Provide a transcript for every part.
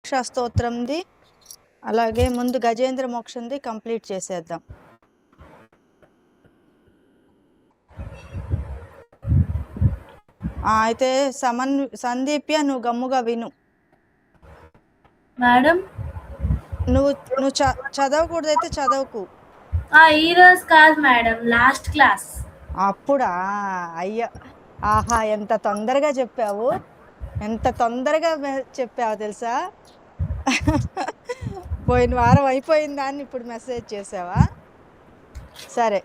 సురక్షా స్తోత్రంది అలాగే ముందు గజేంద్ర మోక్షంది కంప్లీట్ చేసేద్దాం. అయితే సందీప్య నువ్వు గమ్ముగా విను మేడం. నువ్వు చదవకూడదైతే చదవకు. ఈ రోజు కాదు మేడం, లాస్ట్ క్లాస్. అప్పుడా? అయ్యా, ఆహా, ఎంత తొందరగా చెప్పావు, ఎంత తొందరగా చెప్పావు తెలుసా. పోయిన వారం అయిపోయిన దాన్ని ఇప్పుడు మెసేజ్ చేసావా? సరే,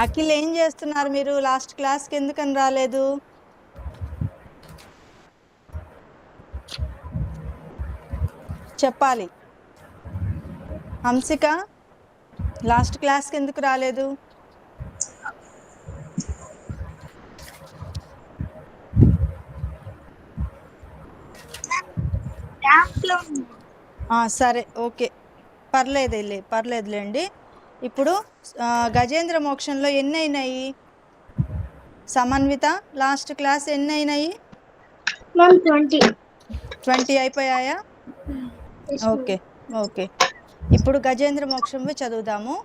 అఖిల్ ఏం చేస్తున్నారు మీరు? లాస్ట్ క్లాస్కి ఎందుకని రాలేదు? చెప్పాలి. హంసిక లాస్ట్ క్లాస్కి ఎందుకు రాలేదు? సరే, ఓకే, పర్లేదులేండి. ఇప్పుడు గజేంద్ర మోక్షంలో ఎన్ని అయినాయి సమన్విత? లాస్ట్ క్లాస్ ఎన్ని అయినాయి? 20 అయిపోయాయా? Okay okay. ఇప్పుడు గజేంద్ర మోక్షంవి చదువుదాము.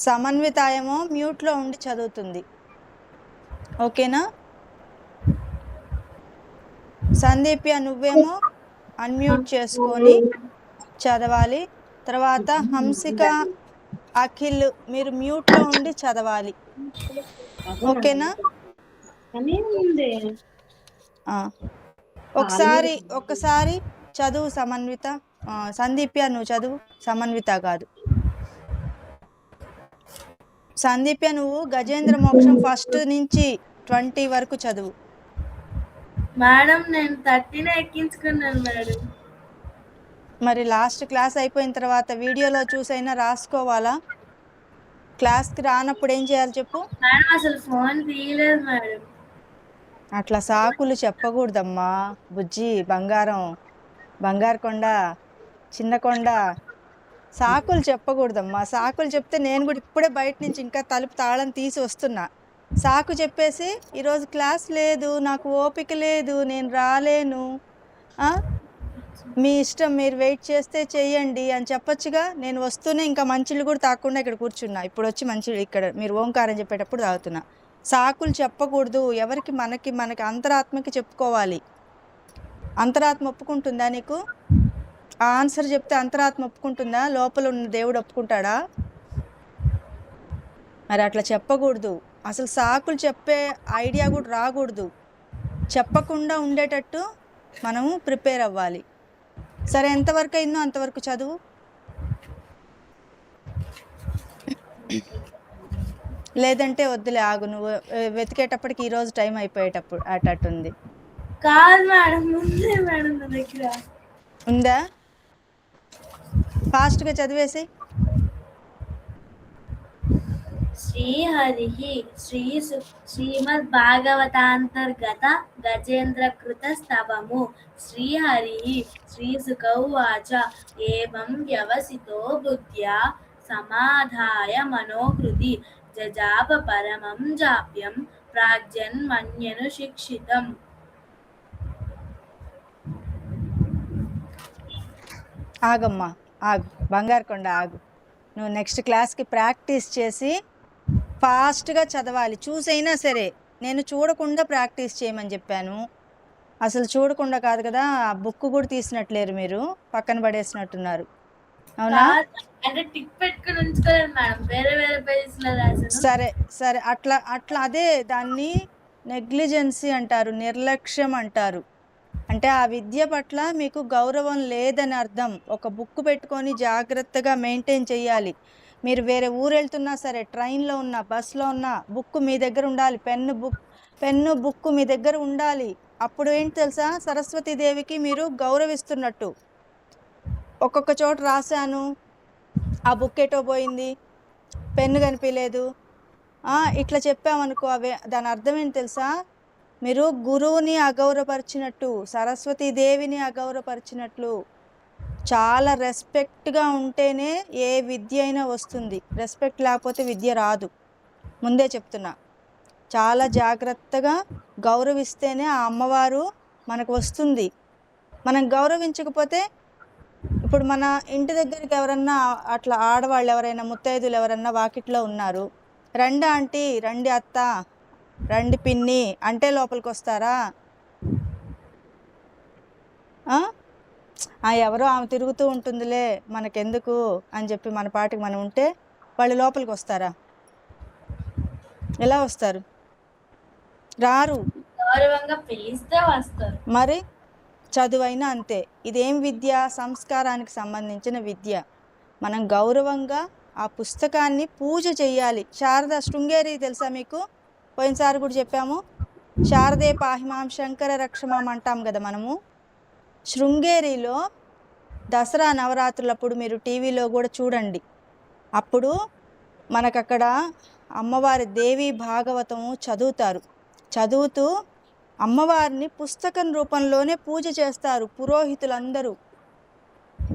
సమన్వితాయేమో మ్యూట్లో ఉండి చదువుతుంది, ఓకేనా? సందీప్య నువ్వేమో అన్మ్యూట్ చేసుకొని చదవాలి. తర్వాత హంసిక, అఖిల్ మీరు మ్యూట్లో ఉండి చదవాలి, ఓకేనా? ఒక్కసారి చదువు సమన్విత. సందీప్య నువ్వు చదువు, సమన్విత కాదు. సందీప్య నువ్వు గజేంద్ర మోక్షం ఫస్ట్ నుంచి 20 వరకు చదువు. మేడం నేను 13 ఎక్కించుకున్నాను మేడం. మరి లాస్ట్ క్లాస్ అయిపోయిన తర్వాత వీడియోలో చూసైనా రాసుకోవాలా? క్లాస్కి రానప్పుడు ఏం చేయాలి చెప్పు? మేడం అసలు ఫోన్ తీయలేదు మేడం. అట్లా సాకులు చెప్పకూడదమ్మా బుజ్జి, బంగారు కొండ, చిన్న కొండ, సాకులు చెప్పకూడదమ్మా. సాకులు చెప్తే నేను కూడా ఇప్పుడే బయట నుంచి ఇంకా తలుపు తాళం తీసి వస్తున్నా. సాకు చెప్పేసి ఈరోజు క్లాస్ లేదు, నాకు ఓపిక లేదు, నేను రాలేను, మీ ఇష్టం, మీరు వెయిట్ చేస్తే చెయ్యండి అని చెప్పొచ్చుగా. నేను వస్తూనే ఇంకా మంచిళ్ళు కూడా తాగకుండా ఇక్కడ కూర్చున్నా. ఇప్పుడు వచ్చి మంచిళ్ళు ఇక్కడ మీరు ఓంకారం చెప్పేటప్పుడు తాగుతున్నా. సాకులు చెప్పకూడదు. ఎవరికి మనకి అంతరాత్మకి చెప్పుకోవాలి. అంతరాత్మ ఒప్పుకుంటుందా నీకు? ఆ ఆన్సర్ చెప్తే అంతరాత్మ ఒప్పుకుంటుందా? లోపల ఉన్న దేవుడు ఒప్పుకుంటాడా? మరి అట్లా చెప్పకూడదు. అసలు సాకులు చెప్పే ఐడియా కూడా రాకూడదు. చెప్పకుండా ఉండేటట్టు మనము ప్రిపేర్ అవ్వాలి. సరే, ఎంతవరకు అయిందో అంతవరకు చదువు. లేదంటే వద్దులే, ఆగు. నువ్వు వెతికేటప్పటికి ఈరోజు టైం అయిపోయేటప్పుడు అటట్టుంది. కాదు మేడం, ఉంది మేడం నా దగ్గర. ఉందా? ఫాస్ట్గా చదివేసి. శ్రీహరి శ్రీమద్ భాగవతాంతర్గత గజేంద్రకృత స్తవము. శ్రీహరి శ్రీసుకౌవాచ ఏవం వ్యవసితో బుద్ధ్యా సమాధాయ మనోహృది జజాప పరమం జాప్యం ప్రాగ్జన్మన్యను శిక్షితం. ఆగమ్మా, ఆగు, బంగారు కొండ ఆగు. నువ్వు నెక్స్ట్ క్లాస్కి ప్రాక్టీస్ చేసి ఫాస్ట్గా చదవాలి. చూసైనా సరే, నేను చూడకుండా ప్రాక్టీస్ చేయమని చెప్పాను. అసలు చూడకుండా కాదు కదా, ఆ బుక్ కూడా తీసినట్లేరు మీరు, పక్కన పడేసినట్టున్నారు, అవునా? సరే, అట్లా అదే దాన్ని నెగ్లిజెన్సీ అంటారు, నిర్లక్ష్యం అంటారు. అంటే ఆ విద్య పట్ల మీకు గౌరవం లేదని అర్థం. ఒక బుక్ పెట్టుకొని జాగ్రత్తగా మెయింటైన్ చేయాలి. మీరు వేరే ఊరు వెళ్తున్నా సరే, ట్రైన్లో ఉన్నా, బస్లో ఉన్నా, బుక్ మీ దగ్గర ఉండాలి. పెన్ను బుక్ మీ దగ్గర ఉండాలి. అప్పుడు ఏంటి తెలుసా, సరస్వతీదేవికి మీరు గౌరవిస్తున్నట్టు. ఒక్కొక్క చోట రాశాను, ఆ బుక్ ఎటో పోయింది, పెన్ను కనిపించలేదు, ఇట్లా చెప్పామనుకో, దాని అర్థం ఏంటి తెలుసా? మీరు గురువుని అగౌరవపరిచినట్టు, సరస్వతీదేవిని అగౌరవపరిచినట్లు. చాలా రెస్పెక్ట్గా ఉంటేనే ఏ విద్య అయినా వస్తుంది. రెస్పెక్ట్ లేకపోతే విద్య రాదు. ముందే చెప్తున్నా. చాలా జాగ్రత్తగా గౌరవిస్తేనే ఆ అమ్మవారు మనకు వస్తుంది. మనం గౌరవించకపోతే, ఇప్పుడు మన ఇంటి దగ్గరికి ఎవరన్నా అట్లా ఆడవాళ్ళు ఎవరైనా ముత్తైదులు ఎవరన్నా వాకిట్లో ఉన్నారు, రండి ఆంటీ, రండి అత్త, రండి పిన్ని అంటే లోపలికి వస్తారా? ఎవరో ఆమె తిరుగుతూ ఉంటుందిలే మనకెందుకు అని చెప్పి మన పాటికి మనం ఉంటే వాళ్ళు లోపలికి వస్తారా? ఎలా వస్తారు? రారు. గౌరవంగా పిలిస్తే వస్తారు. మరి చదువైనా అంతే. ఇదేం విద్య? సంస్కారానికి సంబంధించిన విద్య. మనం గౌరవంగా ఆ పుస్తకాన్ని పూజ చెయ్యాలి. శారద శృంగేరి తెలుసా మీకు? పోయినసారి కూడా చెప్పాము. శారదే పాహిమాం శంకర రక్షమాం అంటాం కదా మనము. శృంగేరిలో దసరా నవరాత్రులప్పుడు మీరు టీవీలో కూడా చూడండి. అప్పుడు మనకక్కడ అమ్మవారి దేవి భాగవతము చదువుతారు. చదువుతూ అమ్మవారిని పుస్తకం రూపంలోనే పూజ చేస్తారు పురోహితులందరూ.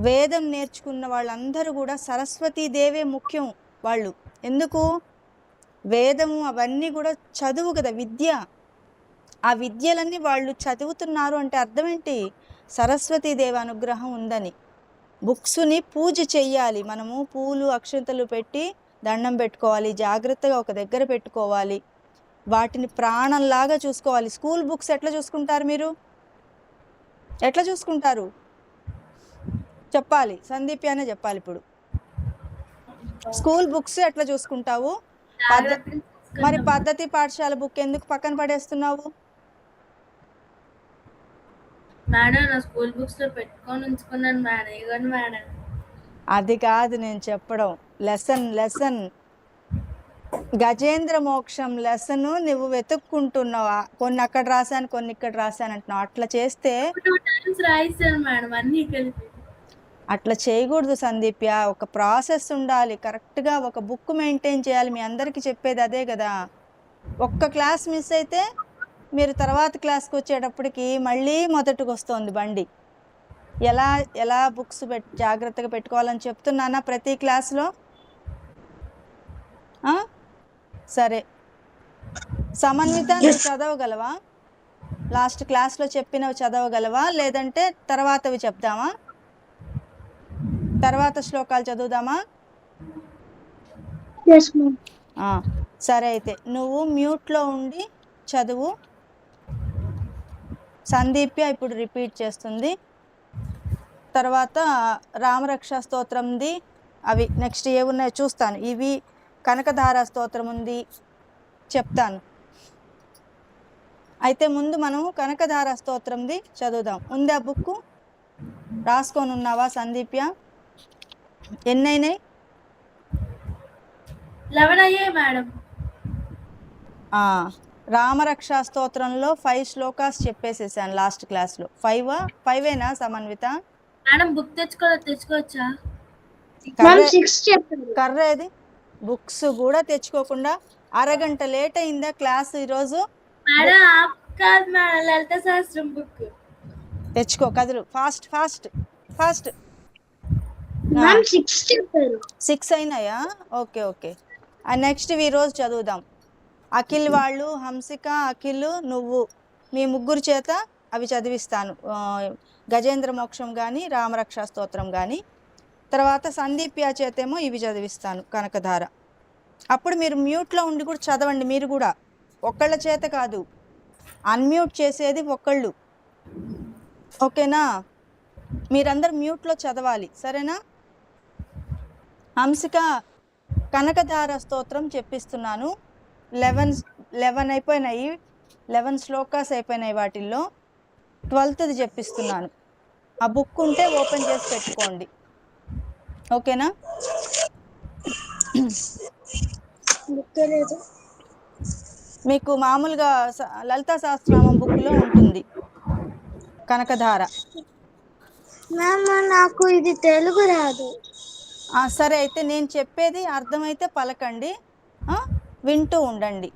వేదం నేర్చుకున్న వాళ్ళందరూ కూడా సరస్వతీదేవే ముఖ్యం వాళ్ళు. ఎందుకు? వేదము అవన్నీ కూడా చదువు కదా, విద్య. ఆ విద్యలన్నీ వాళ్ళు చదువుతున్నారు అంటే అర్థం ఏంటి? సరస్వతీదేవి అనుగ్రహం ఉందని. బుక్స్ని పూజ చెయ్యాలి. మనము పూలు అక్షంతలు పెట్టి దండం పెట్టుకోవాలి, జాగ్రత్తగా ఒక దగ్గర పెట్టుకోవాలి, వాటిని ప్రాణంలాగా చూసుకోవాలి. స్కూల్ బుక్స్ ఎట్లా చూసుకుంటారు మీరు? ఎట్లా చూసుకుంటారు చెప్పాలి. సందీప్యానే చెప్పాలి. ఇప్పుడు స్కూల్ బుక్స్ ఎట్లా చూసుకుంటావు? మరి పద్ధతి పాఠశాల బుక్ ఎందుకు పక్కన పడేస్తున్నావు? మేడం నా స్కూల్ బుక్స్ లో పెట్టుకొని ఉంచుకున్నాను మేడం. ఇవ్వండి మేడం. అది కాదు నేను చెప్పడం. లెసన్ గజేంద్ర మోక్షం లెసన్ నువ్వు వెతుక్కుంటున్నావా? కొన్ని అక్కడ రాశాను, కొన్ని ఇక్కడ రాశాను అంటున్నావు. అట్లా చేస్తే రాయిస్తాను మేడం, అన్ని కలిపి. అట్లా చేయకూడదు సందీప్య. ఒక ప్రాసెస్ ఉండాలి, కరెక్ట్గా ఒక బుక్ మెయింటైన్ చేయాలి. మీ అందరికీ చెప్పేది అదే కదా. ఒక్క క్లాస్ మిస్ అయితే మీరు తర్వాత క్లాస్కి వచ్చేటప్పటికి మళ్ళీ మొదటికి వస్తుంది బండి. ఎలా బుక్స్ జాగ్రత్తగా పెట్టుకోవాలని చెప్తున్నానా ప్రతి క్లాస్లో? సరే సమన్విత, నువ్వు చదవగలవా? లాస్ట్ క్లాస్లో చెప్పినవి చదవగలవా? లేదంటే తర్వాతవి చెప్దామా? తర్వాత శ్లోకాలు చదువుదామా? సరే అయితే నువ్వు మ్యూట్లో ఉండి చదువు. సందీప్య ఇప్పుడు రిపీట్ చేస్తుంది. తర్వాత రామరక్ష స్తోత్రంది అవి నెక్స్ట్ ఏమున్నాయో చూస్తాను. ఇవి కనకధార స్తోత్రం ఉంది చెప్తాను. అయితే ముందు మనము కనకధార స్తోత్రంది చదువుదాం. ఉందా బుక్? రాసుకొని ఉన్నావా సందీప్య? ఎన్నైనాయి? 11 అయ్యాయి మేడం. రామరక్ష స్తోత్రంలో 5 శ్లోకాస్ చెప్పేసేసాను లాస్ట్ క్లాస్లో. 5ఏనా సమన్విత? మేడం బుక్ తెచ్చుకోవచ్చా? కర్ర ఏది? బుక్స్ కూడా తెచ్చుకోకుండా అరగంట లేట్ అయిందా క్లాస్ ఈరోజు? లలిత శాస్త్రం బుక్ తెచ్చుకో. కదులు, ఫాస్ట్ ఫాస్ట్ ఫాస్ట్. 6 అయినాయా? ఓకే. నెక్స్ట్ ఈరోజు చదువుదాం. అఖిల్ వాళ్ళు, హంసిక, అఖిల్, నువ్వు, మీ ముగ్గురు చేత అవి చదివిస్తాను. గజేంద్ర మోక్షం కానీ రామరక్ష స్తోత్రం కానీ. తర్వాత సందీప్య చేతేమో ఇవి చదివిస్తాను, కనకధార. అప్పుడు మీరు మ్యూట్లో ఉండి కూడా చదవండి. మీరు కూడా ఒక్కళ్ళ చేత కాదు, అన్మ్యూట్ చేసేది ఒక్కళ్ళు. ఓకేనా? మీరందరూ మ్యూట్లో చదవాలి, సరేనా? హంసిక కనకధార స్తోత్రం చెప్పిస్తున్నాను. 11 అయిపోయినాయి, 11 శ్లోకాస్ అయిపోయినాయి. వాటిల్లో 12ది చెప్పిస్తున్నాను. ఆ బుక్ ఉంటే ఓపెన్ చేసి పెట్టుకోండి, ఓకేనా? మీకు మామూలుగా లలితా సహస్రనామం బుక్లో ఉంటుంది కనకధార. నాకు ఇది తెలుగు రాదు. సరే అయితే నేను చెప్పేది అర్థమైతే పలకండి, వింటూ ఉండండి.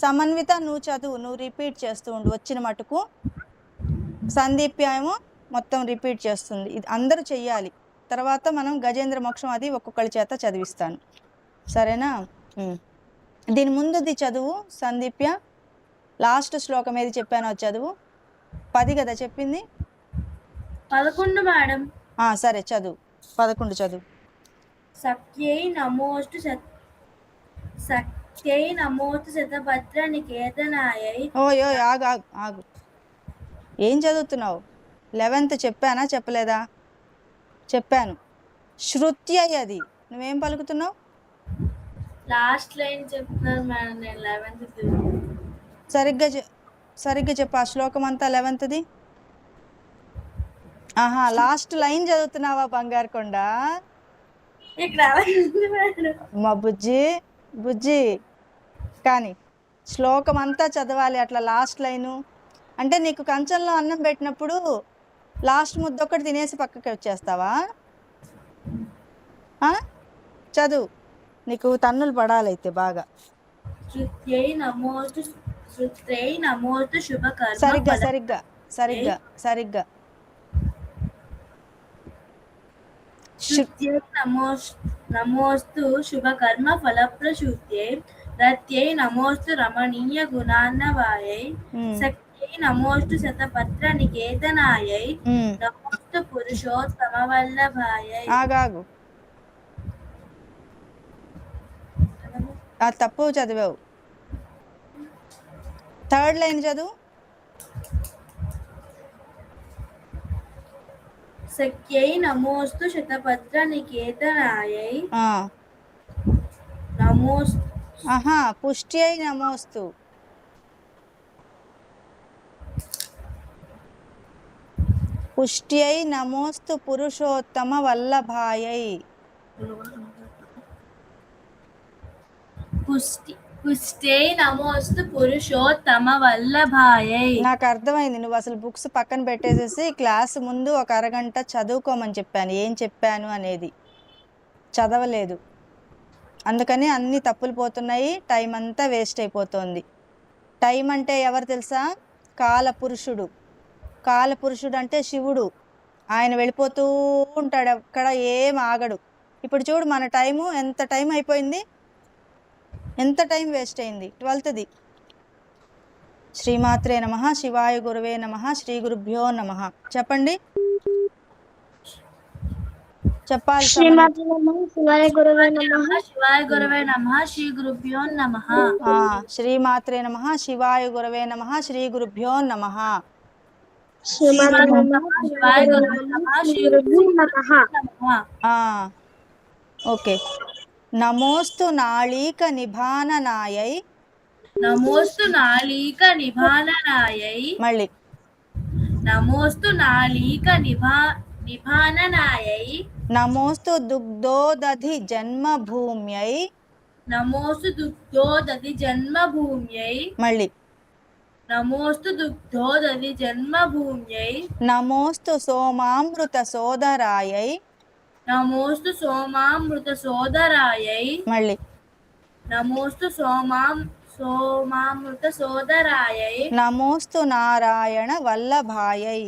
సమన్విత నువ్వు చదువు, నువ్వు రిపీట్ చేస్తూ ఉండు వచ్చిన మటుకు. సందీప్య ఏమో మొత్తం రిపీట్ చేస్తుంది. ఇది అందరూ చెయ్యాలి. తర్వాత మనం గజేంద్ర మోక్షం అది ఒక్కొక్కరి చేత చదివిస్తాను, సరేనా? దీని ముందుది చదువు సందీప్య. లాస్ట్ శ్లోకం ఏది చెప్పానో చదువు. 10 కదా చెప్పింది? 11 మేడం. సరే చదువు, 11 చదువు. సఖ్యై నమోస్తు శతభద్ర నికేతనాయై. ఓయో ఆగు ఆగు ఆగు, ఏం చదువుతున్నావు? 11th చెప్పానా చెప్పలేదా? చెప్పాను. శృత్యై అది, నువ్వేం పలుకుతున్నావు? లాస్ట్ లైన్ చెప్తున్నారు మేడం, నేను 11th. సరిగ్గా చెప్పు ఆ శ్లోకం అంతా 11th. లాస్ట్ లైన్ చదువుతున్నావా బంగారు కొండ? మా బుజ్జి కానీ శ్లోకం అంతా చదవాలి అట్లా. లాస్ట్ లైను అంటే నీకు కంచంలో అన్నం పెట్టినప్పుడు లాస్ట్ ముద్ద ఒక్కటి తినేసి పక్కకి వచ్చేస్తావా? చదువు, నీకు తన్నులు పడాలైతే బాగా. సరిగ్గా సరిగ్గా సరిగ్గా సరిగ్గా. నమోస్తు శుభకర్మ ఫలప్రసూత్యై. రత్యై నమోస్తు రమణీయ గుణాన్నవాయై. శక్త్యై నమోస్తు శతపత్ర నికేతనాయై. నమోస్తు పురుషోత్తమ వల్లభాయై. ఆగాగు, తప్పు చదివావు. 3rd లైన్ చదువు. సఖ్యై నమోస్తు శతపత్ర నికేతనాయై. నమోస్తు పుష్ట్యై నమోస్తు. పుష్ట్యై నమోస్తు పురుషోత్తమ వల్లభాయై. పుష్ట్యై నమోస్తు పురుషోత్తమ వల్లభాయై. నాకు అర్థమైంది, నువ్వు అసలు బుక్స్ పక్కన పెట్టేసేసి క్లాస్ ముందు ఒక అరగంట చదువుకోమని చెప్పాను. ఏం చెప్పాను అనేది చదవలేదు, అందుకని అన్ని తప్పులు పోతున్నాయి, టైం అంతా వేస్ట్ అయిపోతుంది. టైం అంటే ఎవరు తెలుసా? కాలపురుషుడు. కాలపురుషుడు అంటే శివుడు. ఆయన వెళ్ళిపోతూ ఉంటాడు, అక్కడ ఏం ఆగడు. ఇప్పుడు చూడు మన టైము ఎంత టైం అయిపోయింది, ఎంత టైం వేస్ట్ అయింది. 12th. శ్రీమాత్రే నమః, శివాయ గురవే నమః, శ్రీ గురుభ్యో నమః. చెప్పండి, చెప్పాలి. శివాయ గురవే నమః, శ్రీ గురుభ్యో నమః. శ్రీమాత్రే నమః, శివాయ గురవే నమః, శ్రీ గురుభ్యో నమః. ఓకే. నమోస్తు నాళీక నిభాననాయై. నమోస్తు నాళీక నిభాననాయై. మళ్ళీ నమోస్తు నాళీక నిభాననాయై. నమోస్తు దుగ్ధోదధి జన్మభూమ్యై. నమోస్తు దుగ్ధోదధి జన్మభూమ్యై. మళ్ళీ నమోస్తు దుగ్ధోదధి జన్మభూమ్యై. నమోస్తు సోమామృత సోదరాయై. నమోస్తు సోమామృత సోదరాయై. మళ్ళీ నమోస్తు సోమామృత సోదరాయై. నమోస్తు నారాయణ వల్లభాయై.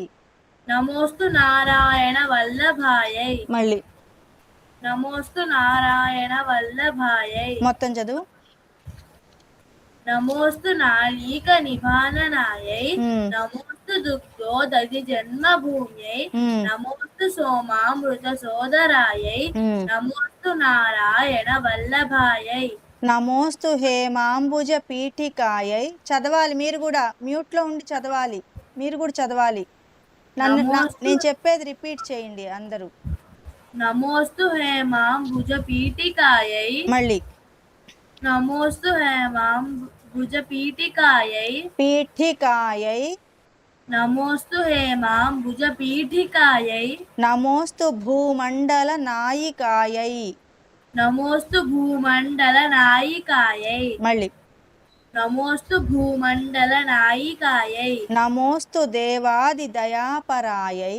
నమోస్తు నారాయణ వల్లభాయై. మళ్ళీ నమోస్తు నారాయణ వల్లభాయై. మొత్తం చదువు. నమోస్తు నాళీక నిభాననాయై. నమోస్తు దుగ్ధోదధి జన్మభూమ్యై. నమోస్తు సోమామృత సోదరాయై. నమోస్తు నారాయణ వల్లభాయై. నమోస్తు హేమాంబుజ పీఠికాయై. చదవాలి మీరు కూడా, మ్యూట్లో ఉండి చదవాలి, మీరు కూడా చదవాలి. నేను చెప్పేది రిపీట్ చేయండి అందరూ. నమోస్తు హేమాంబుజ పీఠికాయై. మళ్ళీ నమోస్తు హేమాంబుజ పీఠికాయై. పీఠికాయై. నమోస్తు హేమాంబుజ పీఠికాయై. నమోస్తు భూమండల నాయికాయై. నమోస్తు భూమండల నాయికాయై. మళ్ళీ నమోస్తు భూమండల నాయికాయై. నమోస్తు దేవాది దయాపరాయై.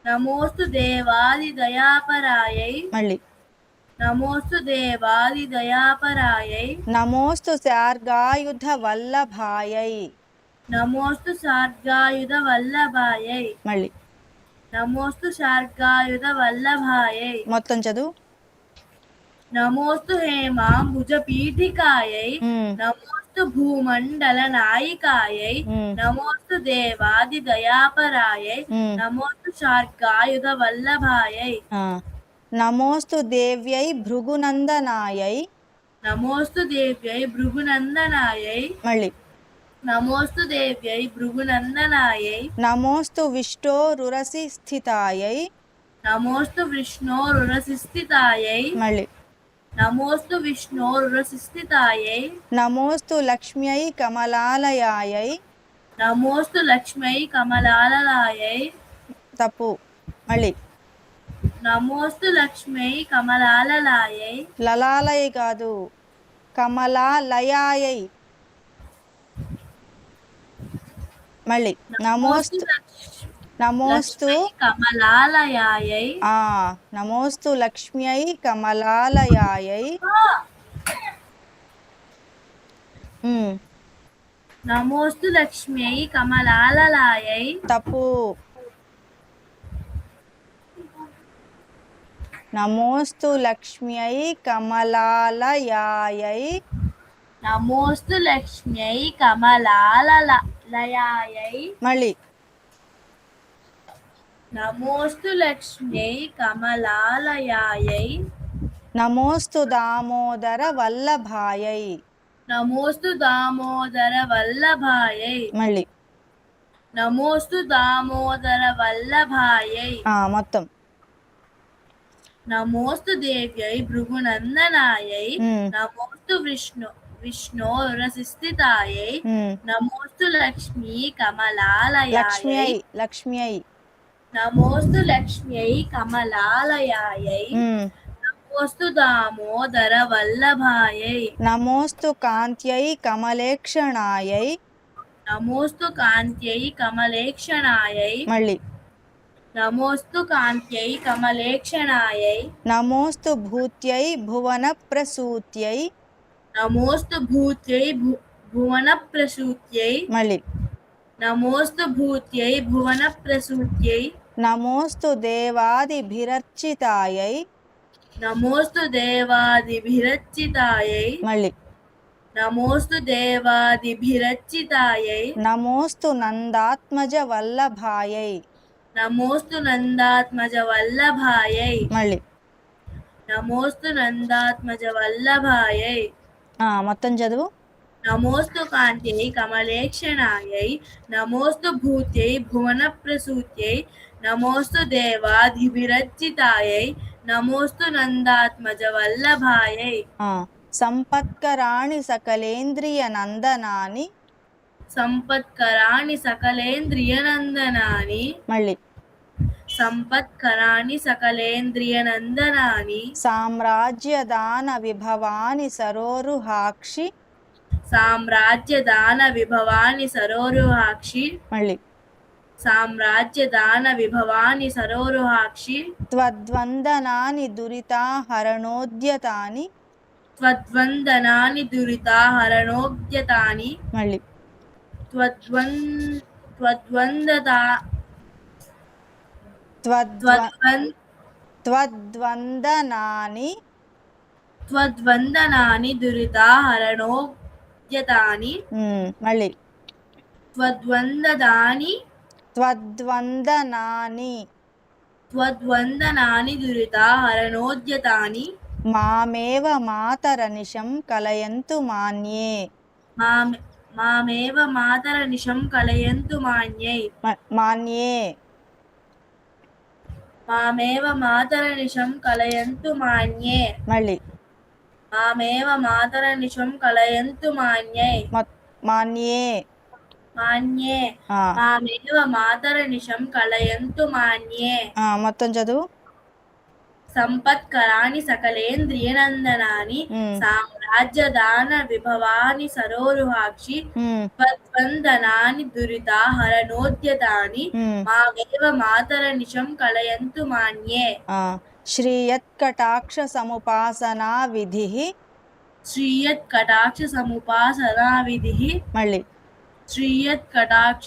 నమోస్తు దేవాది దయాపరాయై. మళ్ళీ నమోస్తు దేవాది దయాపరాయై. నమోస్తు శార్గాయుధ వల్లభాయై. నమోస్తు సార్గాయుధ వల్లభాయై. మళ్ళీ నమోస్తు శార్గాయుధ వల్లభాయై. మొత్తం చదువు. నమోస్తు హేమాంబుజ పీఠికాయై. ఉమ్, నమోస్తు భూమండల నాయికాయై. ఉమ్, నమోస్తు దేవాది దయాపరాయై. ఉమ్. నమోస్తు శార్గాయుధ వల్లభాయై. ఆ. నమోస్తు దేవ్యై భృగునందనాయై. నమోస్తు దేవ్యై భృగునందనాయై. మళ్ళీ. నమోస్తు దేవ్యై భృగునందనాయై. నమోస్తు విష్ణోరురసి స్థితాయై. నమోస్తు విష్ణోరురసిస్థితాయై. మళ్ళీ. నమోస్తు విష్ణోరురసిస్థితాయై. నమోస్తు లక్ష్మ్యై కమలాలయాయై. నమోస్తు లక్ష్మై కమలాలయాయై. తప్పు. మళ్ళీ. నమోస్తు లక్ష్మై కమలాలయాయై. లలాలయ కాదు, కమలాలయాయై. మళ్ళీ. నమోస్తు నమోస్తు లక్ష్మై కమలాలయాయై. నమోస్తు లక్ష్మ్యై కమలాలయాయై. నమోస్తు లక్ష్మై కమలాలయాయై. తప్పు. నమోస్తు లక్ష్మ్యై కమలాలయాయై. నమోస్తు లక్ష్మై కమలాలయాయై. మళ్ళీ. నమోస్తు లక్ష్మై కమలాలయాయై. నమోస్తు దామోదర వల్లభాయై. నమోస్తు దామోదర వల్లభాయై. మళ్ళీ. నమోస్తు దామోదర వల్లభాయై. మొత్తం. నమోస్తు దేవ్యై భృగునందనాయై. ఉమ్, నమోస్తు విష్ణోరురసిస్థితాయై. ఉమ్. నమోస్తు లక్ష్మీ కమలాలయాయై. లక్ష్మ్యై లక్ష్మ్యై. నమోస్తు లక్ష్మ్యై కమలాలయాయై. ఉమ్. నమోస్తు దామోదర వల్లభాయై. నమోస్తు కాంత్యై కమలేక్షణాయై. నమోస్తు కాంత్యై కమలేక్షణాయై. మళ్ళీ. నమోస్తు కాంత్యై కమలేక్షణాయై. నమోస్తు భూత్యై భువన ప్రసూత్యై. నమోస్తు భూత్యై భువన ప్రసూత్యై. మళ్ళీ. నమోస్తు భూత్యై భువన ప్రసూత్యై. నమోస్తు దేవాదిభిరర్చితాయై. నమోస్తు దేవాదిభిరర్చితాయై. మళ్ళీ. నమోస్తు దేవాదిభిరర్చితాయై. నమోస్తు నందాత్మజ వల్లభాయై. నమోస్తు నందాత్మజ వల్లభాయై. మళ్ళీ. నమోస్తు నందాత్మజ వల్లభాయై. మొత్తం చదువు. నమోస్తు కాంత్యై కమలేక్షణాయై. నమోస్తు భూత్యై భువన ప్రసూత్యై. నమోస్తు దేవాదిభిరర్చితాయై. నమోస్తు నందాత్మజ వల్లభాయై. సంపత్కరాణి సకలేంద్రియ నందనాని. సంపత్కరాణి సకలేంద్రియనందనాని. మళ్ళీ. సంపత్కరాణి సకలేంద్రియనందనాని. సామ్రాజ్యదాన విభవాని సరోరుహాక్షి. సామ్రాజ్యదాన విభవాని సరోరుహాక్షి. మళ్ళీ. సామ్రాజ్యదాన విభవాని సరోరుహాక్షి. త్వద్వందనాని దురితాహరణోద్యతాని. త్వద్వందనాని దురితాహరణోద్యతాని. మళ్ళీ. త్వద్వందనాని త్వద్వందనాని దురితాహరణోద్యతాని. మళ్ళీ. త్వద్వందనాని దురితాహరణోద్యతాని. మామేవ మాతరనిశం కలయంతు మాన్యే. మామేవ మాతరనిశం కలయంతు మాన్యే. మాన్యే. మామేవ మాతరనిశం కలయంతు మాన్యే. మళ్ళీ. మామేవ మాతరనిశం కలయంతు మాన్యే. మాన్యే. మాన్యే. మామేవ మాతరనిశం కలయంతు మాన్యే. మొత్తం చదువు. సంపత్కరాణి సకలేంద్రియనందనాని. సామ్రాజ్యదాన విభవాని సరోరుహాక్షి. త్వద్వందనాని దురితాహరణోద్యతాని. మామేవ మాతరనిశం కలయంతు మాన్యే. శ్రీయత్కటాక్ష సముపాసనా విధి. శ్రీయత్కటాక్ష సముపాసనా విధి. మళ్ళీ. శ్రీయత్కటాక్ష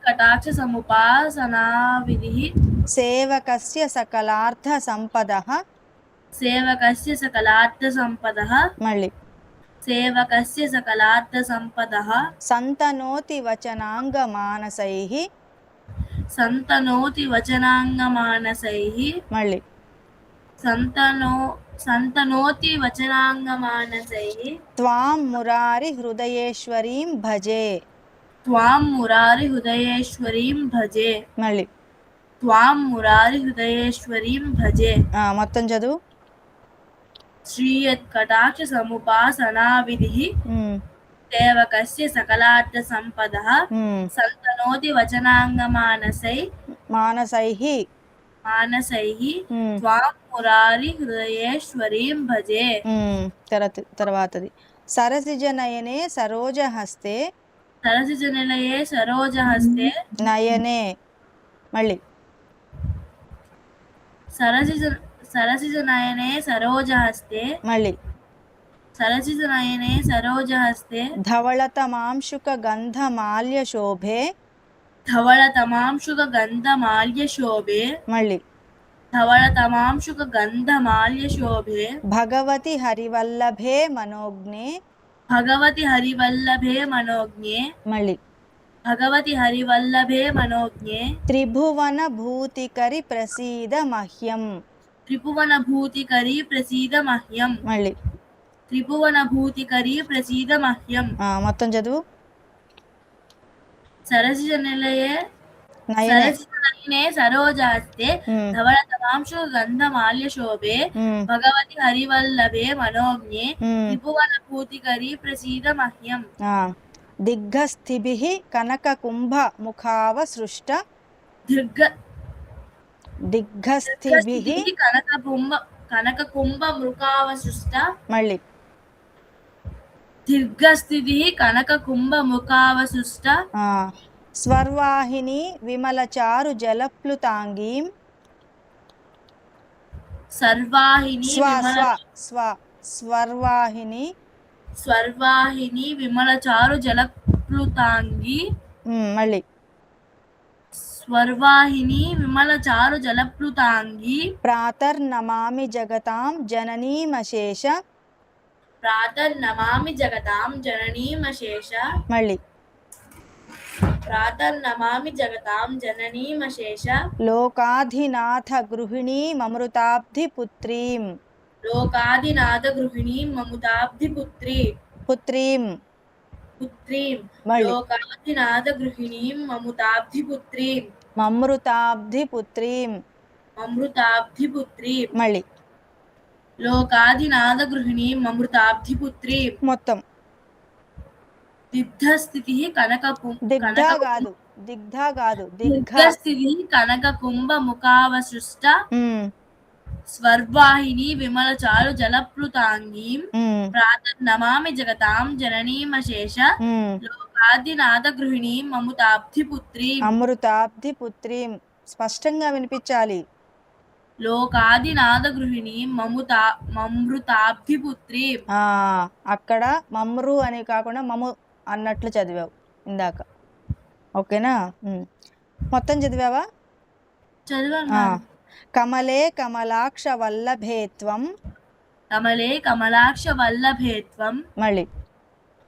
కటాక్ష సముపాసనా విధి సేవకస్య సకలార్థ సంపదః సేవకస్య సకలార్థ సంపదః మళ్ళీ సేవకస్య సకలార్థ సంపదః సంతనోతి వచనాంగ మానసైః సంతనోతి వచనాంగమానసైః మళ్ళీ సంతనోతి వచనాంగమానసైః త్వాం మురారి హృదయేశ్వరీం భజే త్వాం మురారి హృదయేశ్వరీం భజే మళ్ళీ త్వాం మురారి హృదయేశ్వరీం భజే మొత్తం చదువు. శ్రీయత్కటాక్ష సముపాసనా విధిః ఉమ్, సేవకస్య సకలార్థ సంపదః ఉమ్. సంతనోతి వచనాంగమానసై మానసైః మానసైః ఉమ్, త్వాం మురారి హృదయేశ్వరీం భజే. తర్వాతది సరసిజనయనే సరోజహస్తే సరసిజ నిలయే సరోజహస్తే నయనే మళ్ళీ సరసిజ నయనే సరోజహస్తే మళ్ళీ సరసిజ నయనే సరోజహస్తే ధవళతమాంశుక గంధమాల్య శోభే ధవళ తమాంశుక గంధమాల్య శోభే మళ్ళీ ధవళ తమాంశుక గంధమాల్య శోభే భగవతి హరివల్లభే మనోజ్ఞే భగవతి హరివల్లభే మనోజ్ఞే మళ్ళీ భగవతి హరివల్లభే మనోజ్ఞే త్రిభువన భూతికరి ప్రసీద మహ్యం త్రిభువన భూతికరీ ప్రసీద మహ్యం మళ్ళీ త్రిభువన భూతికరీ ప్రసీద మహ్యం. మొత్తం చదువు. సరసిజ నిలయే నయనే సరసిజ నయనే సరోజహస్తే ఉమ్, ధవళ తమాంశు గంధమాల్య శోభే ఉమ్, భగవతి హరివల్లభే మనోజ్ఞే ఉమ్. త్రిభువన భూతికరీ ప్రసీద మహ్యం. దిగ్గస్థిభిః కనక కుంభ ముఖావసృష్ట దీర్ఘ దిగ్గస్థిభిః కనక కుంభ మృకావసృష్ట మళ్ళీ దీర్ఘస్థితి కనక కుంభ ముఖావసృష్ట స్వర్వాహిని విమలచారు జలప్లుతాంగీం సర్వాహిని స్వర్వాహిని స్వర్వాహిని విమలచారు జలప్లుతాంగి మళ్ళీ స్వర్వాహిని విమలచారు జలప్లుతాంగి ప్రాతర్నమామి జగతాం జననీమశేష ప్రాతర్నమామి జగతాం జననీమశేష మళ్ళీ ప్రాతర్నమామి జగతాం జననీమశేష లోకాధినాథ గృహిణీమమృతాబ్ధి పుత్రీం లోకాదినాథ గృహిణీ మముతాబ్ధి పుత్రీం మళ్ళీ లోకాదినాథ గృహిణీం మముతాబ్ధి పుత్రీం మమృతాబ్ధి పుత్రీం అమృతాబ్ధి పుత్రీం మళ్ళీ లోకాదినాథ గృహిణీం అమృతాబ్ధి పుత్రీం. మొత్తం. దిగ్ధస్థితి కనక దిగ్ధస్థితి కనక కుంభ ముఖావసృష్ట స్వర్వాహిని విమలచారు జలప్లుతాంగీం ప్రాతర్నమామి జగతాం జననీమశేష లోకాదినాథ గృహిణీం అమృతాబ్ధి పుత్రీం. స్పష్టంగా వినిపించాలి. లోకాదినాథ గృహిణీం మమృతాబ్ధి పుత్రీం. అక్కడ మమ్రు అని కాకుండా మము అన్నట్లు చదివావు ఇందాక. ఓకేనా? మొత్తం చదివావా? చదివాను. కమలే కమలాక్ష వల్లభేత్వం కమలే కమలాక్ష వల్లభేత్వం మళ్ళీ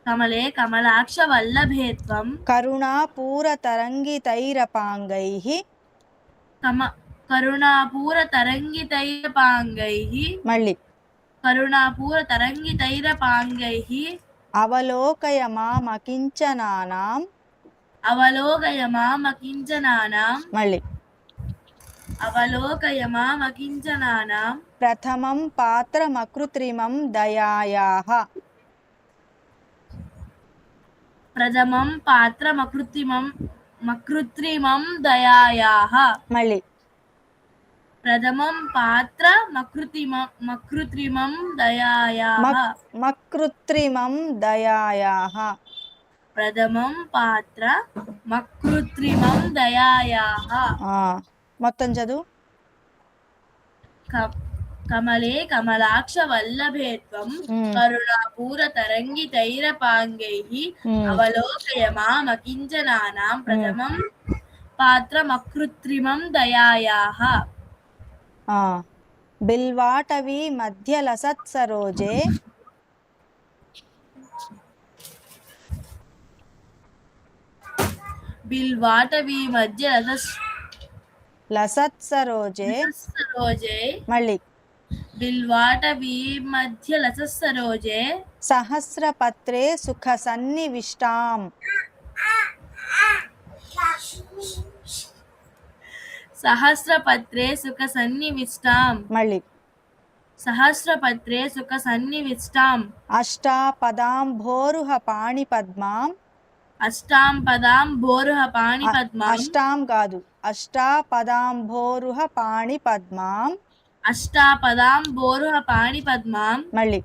కమలే కమలాక్ష వల్లభేత్వం కరుణాపూర తరంగితైరపాంగైః కరుణాపూర తరంగితైరపాంగైః మళ్ళీ కరుణాపూర తరంగితైరపాంగైః అవలోకయ మామకించనానాం అవలోకయ మామకించనానాం మళ్ళీ అవలోకయ మామకించనానాం ప్రథమం పాత్రమకృత్రిమం దయాయాః ప్రథమం మకృత్రిమం దయాయాః మళ్ళీ ప్రథమం పాత్ర మకృత్రిమం దయాయాః ప్రథమం పాత్ర మకృత్రిమం దయాయాః. మొత్తం చదువు. కమలే కమలాక్ష వల్లభే త్వం ఉమ్, కరుణాపూర తరంగితైరపాంగైః ఉమ్, అవలోకయ మామకించనానాం ప్రథమం పాత్రమకృత్రిమం దయాయాః. ఆ బిల్వాటవి మధ్య లసత్ సరోజే బిల్వాటవీ మధ్య లసత్ సరోజే లసస్సరోజే మళ్ళీ బిల్వాటవీ మధ్య లసస్సరోజే సహస్రపత్రే సుఖ సన్నివిష్టాం సహస్రపత్రే సుఖ సన్నివిష్టాం మళ్ళీ సహస్రపత్రే సుఖ సన్నివిష్టాం అష్టాపదాంభోరుహ పాణిపద్మాం అష్టాం పదాం భోరుహ పాణిపద్మాం అష్టాం కాదు అష్టాపదాంభోరుహ పాణిపద్మాం అష్టాపదాం భోరుహ పాణిపద్మాం మళ్ళీ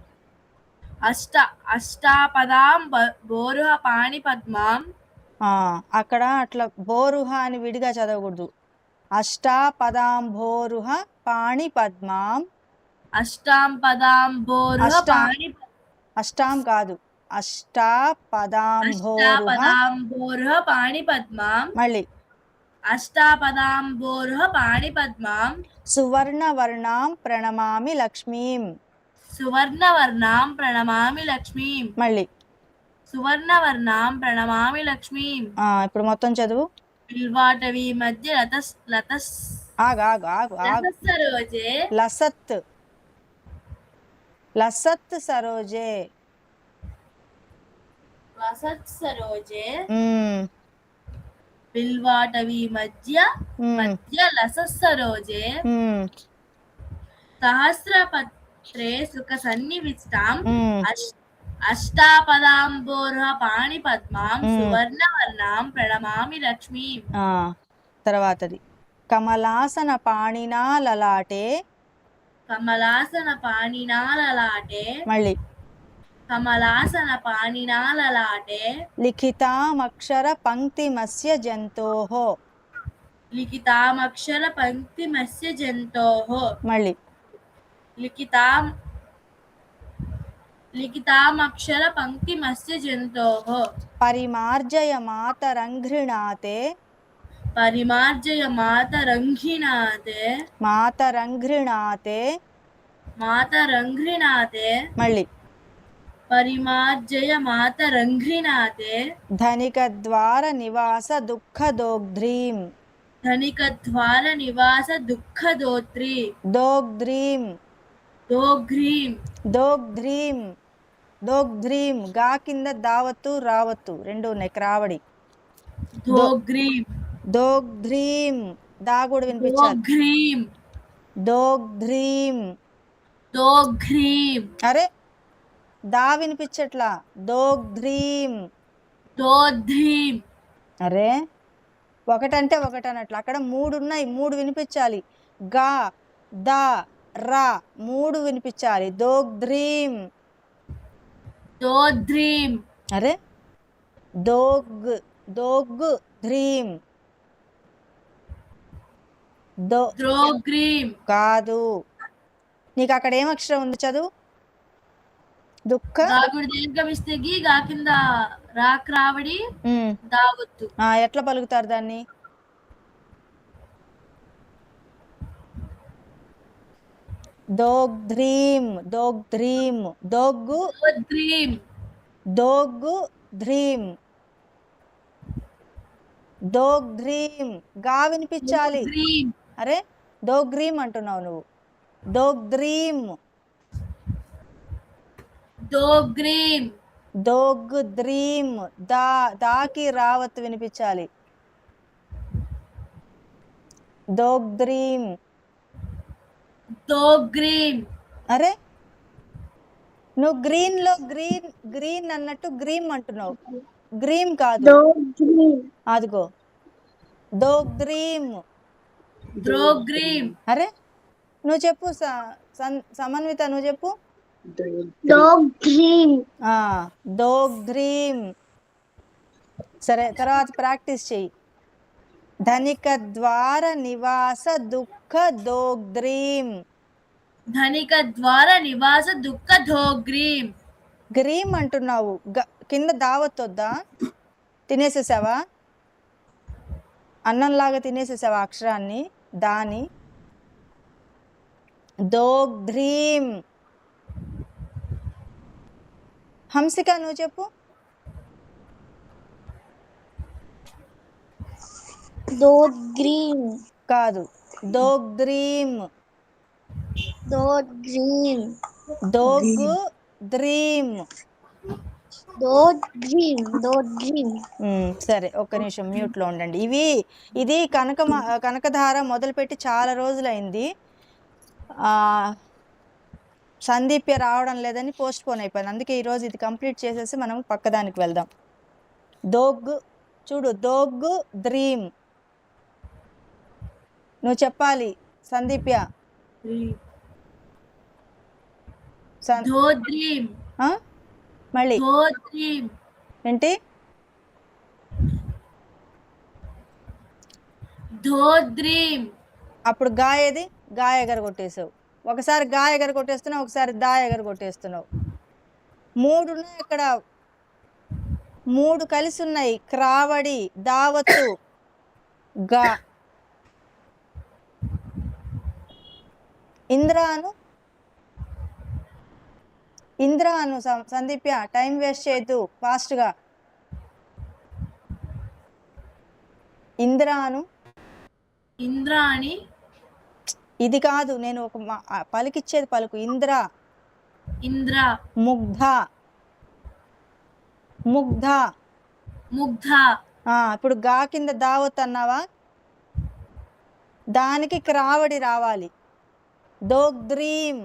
అష్టాపదాం భోరుహ పాణిపద్మాం. అక్కడ అట్లా బోరుహ అని విడిగా చదవకూడదు. అష్టాపదాంభోరుహ పాణిపద్మాం అష్టాం పదాం భోరుహ పాణి అష్టాం కాదు అష్టాపదాం భోరుహ పాణిపద్మాం మళ్ళీ అష్టాపదాం భోరుహ పాణిపద్మాం సువర్ణవర్ణాం ప్రణమామి లక్ష్మీం సువర్ణవర్ణాం ప్రణమామి లక్ష్మీం మళ్ళీ సువర్ణవర్ణాం ప్రణమామి లక్ష్మీం. ఇప్పుడు మొత్తం చదువు. బిల్వాటవీ మధ్య లసస్సరోజే లసత్ లసత్ సరోజే లసత్సరోజే బిల్వాటవీ మధ్య లసస్సరోజే సహస్రపత్రే సుఖ సన్నివిష్టాం అష్టాపదాంబోరుహ పాణిపద్మాం సువర్ణవర్ణాం ప్రణమామి లక్ష్మీం. తర్వాతది కమలాసన పాణినా లలాటే కమలాసన పాణినా లలాటే మళ్ళీ కమలాసన పాణినా లలాటే లిఖితామక్షర పంక్తిమస్య జంతోః లిఖితామక్షర పంక్తిమస్య జంతోః మళ్ళీ లిఖితామక్షర పంక్తిమస్య జంతోః పరిమార్జయ మాతరంఘ్రిణాతే పరిమార్జయ మాతరంఘ్రిణాతే మాతరంఘ్రిణాతే మళ్ళీ పరిమార్జయ మాతరంఘ్రిణాతే ధనికద్వార నివాస దుఃఖదోగ్ధ్రీం ధనికద్వార నివాస దుఃఖదోత్రి దోగ్ధ్రీం దోఘ్రీం దోగ్ధ్రీం దోగ్ధ్రీం గా కింద దావత్తు రావత్తు రెండు ఉన్నాయి క్రావడి. దోగ్రీం దోగ్ధ్రీం దా కూడా వినిపించాలి. దోగ్ధ్రీం దోఘ్రీం అరే దా వినిపించట్లా. దోగ్ధ్రీం దోధ్రీం అరే ఒకటంటే ఒకటనట్లు అక్కడ మూడు ఉన్నాయి, మూడు వినిపించాలి. గా దా రా మూడు వినిపించాలి. దోగ్ధ్రీం దోధ్రీం అరే దోగ్ ధ్రీం ద్రోగ్రీం కాదు. నీకు అక్కడ ఏం అక్షరం ఉంది చదువు. దుఃఖ గాగుడు దీర్ఘమిస్తే గీ గా కింద రాక్రావడి దావత్తు. ఎట్లా పలుకుతారు దాన్ని? దోగ్ధ్రీం దోగ్ధ్రీం దోగ్గు ధ్రీం దోగ్గు ధ్రీం దోగ్ధ్రీం గా వినిపించాలి. అరే దోగ్రీం అంటున్నావు నువ్వు. దోగ్ధ్రీం దోగ్రీం దోగ్ధ్రీం దాకి రావత్తు వినిపించాలి. దోగ్ధ్రీం దోగ్రీం అరే నువ్వు గ్రీన్ లో గ్రీన్ అన్నట్టు గ్రీమ్ అంటున్నావు. గ్రీమ్ కాదు, అదిగో దోగ్ధ్రీం ద్రోగ్రీం. అరే నువ్వు చెప్పు సమన్విత, నువ్వు చెప్పు. దోగ్ధ్రీం. సరే తర్వాత ప్రాక్టీస్ చెయ్యి. ధనిక ద్వార నివాస దుఃఖ దోగ్ధ్రీం ధనిక ద్వార నివాస దుఃఖ ధోగ్రీం. గ్రీమ్ అంటున్నావు, కింద దావత్తొద్దా? తినేసేసావా? అన్నంలాగా తినేసేసావా అక్షరాన్ని? దాని దోగ్ధ్రీం. హంసిక నువ్వు చెప్పు. దోగ్రీం. కాదు, దోగ్ధ్రీం. దోగ్రీం. దోగ్ధ్రీం. దోగ్రీం. దోగ్రీం. సరే, ఒక్క నిమిషం మ్యూట్లో ఉండండి. ఇది కనకధార మొదలుపెట్టి చాలా రోజులైంది. సందీప్య రావడం లేదని పోస్ట్ పోన్ అయిపోయింది. అందుకే ఈరోజు ఇది కంప్లీట్ చేసేసి మనం పక్కదానికి వెళ్దాం. చూడు, దోగ్ధ్రీం నువ్వు చెప్పాలి సందీప్య. ధోద్రీం. మళ్ళీ ధోద్రీం. ఏంటి? ధోద్రీం. అప్పుడు ఏది? గా ఎగరగొట్టేసావు. ఒకసారి గా ఎగరగొట్టేస్తున్నావు, ఒకసారి దా ఎగరగొట్టేస్తున్నావు. 3 ఉన్నాయి అక్కడ, 3 కలిసి ఉన్నాయి. క్రావడి, దావత్తు, గా. ఇంద్రాను సందీప్య, టైం వేస్ట్ చేయొద్దు, ఫాస్ట్గా. ఇంద్రాణి. ఇది కాదు, నేను ఒక పలికిచ్చేది పలుకు. ఇంద్ర. ముగ్ధ. ఇప్పుడు గా కింద దావత్ అన్నావా? దానికి క్రావడి రావాలి. దోగ్ధ్రీం.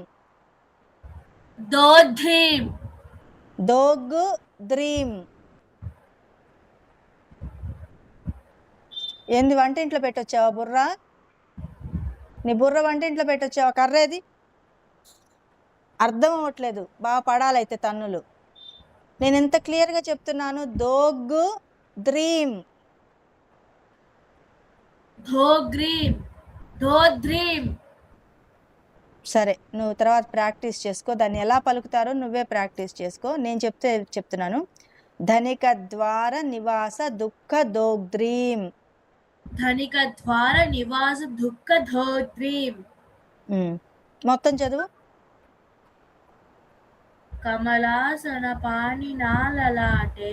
ఏంది, వంటింట్లో పెట్టొచ్చావా బుర్ర? నీ బుర్ర వంటింట్లో పెట్టొచ్చావా? కర్రేది? అర్థం అవ్వట్లేదు. బాగా పడాలైతే తన్నులు. నేను ఎంత క్లియర్గా చెప్తున్నాను. దోగ్ధ్రీం. సరే, నువ్వు తర్వాత ప్రాక్టీస్ చేసుకో. దాన్ని ఎలా పలుకుతారో నువ్వే ప్రాక్టీస్ చేసుకో. నేను చెప్తున్నాను. ధనిక ద్వార నివాస దుఃఖ దోగ్ధ్రీం. ధనిక ద్వార నివాస దుఃఖ ధోగ్రీం. మొత్తం చదువు. కమలాసన పాణినాలలాటే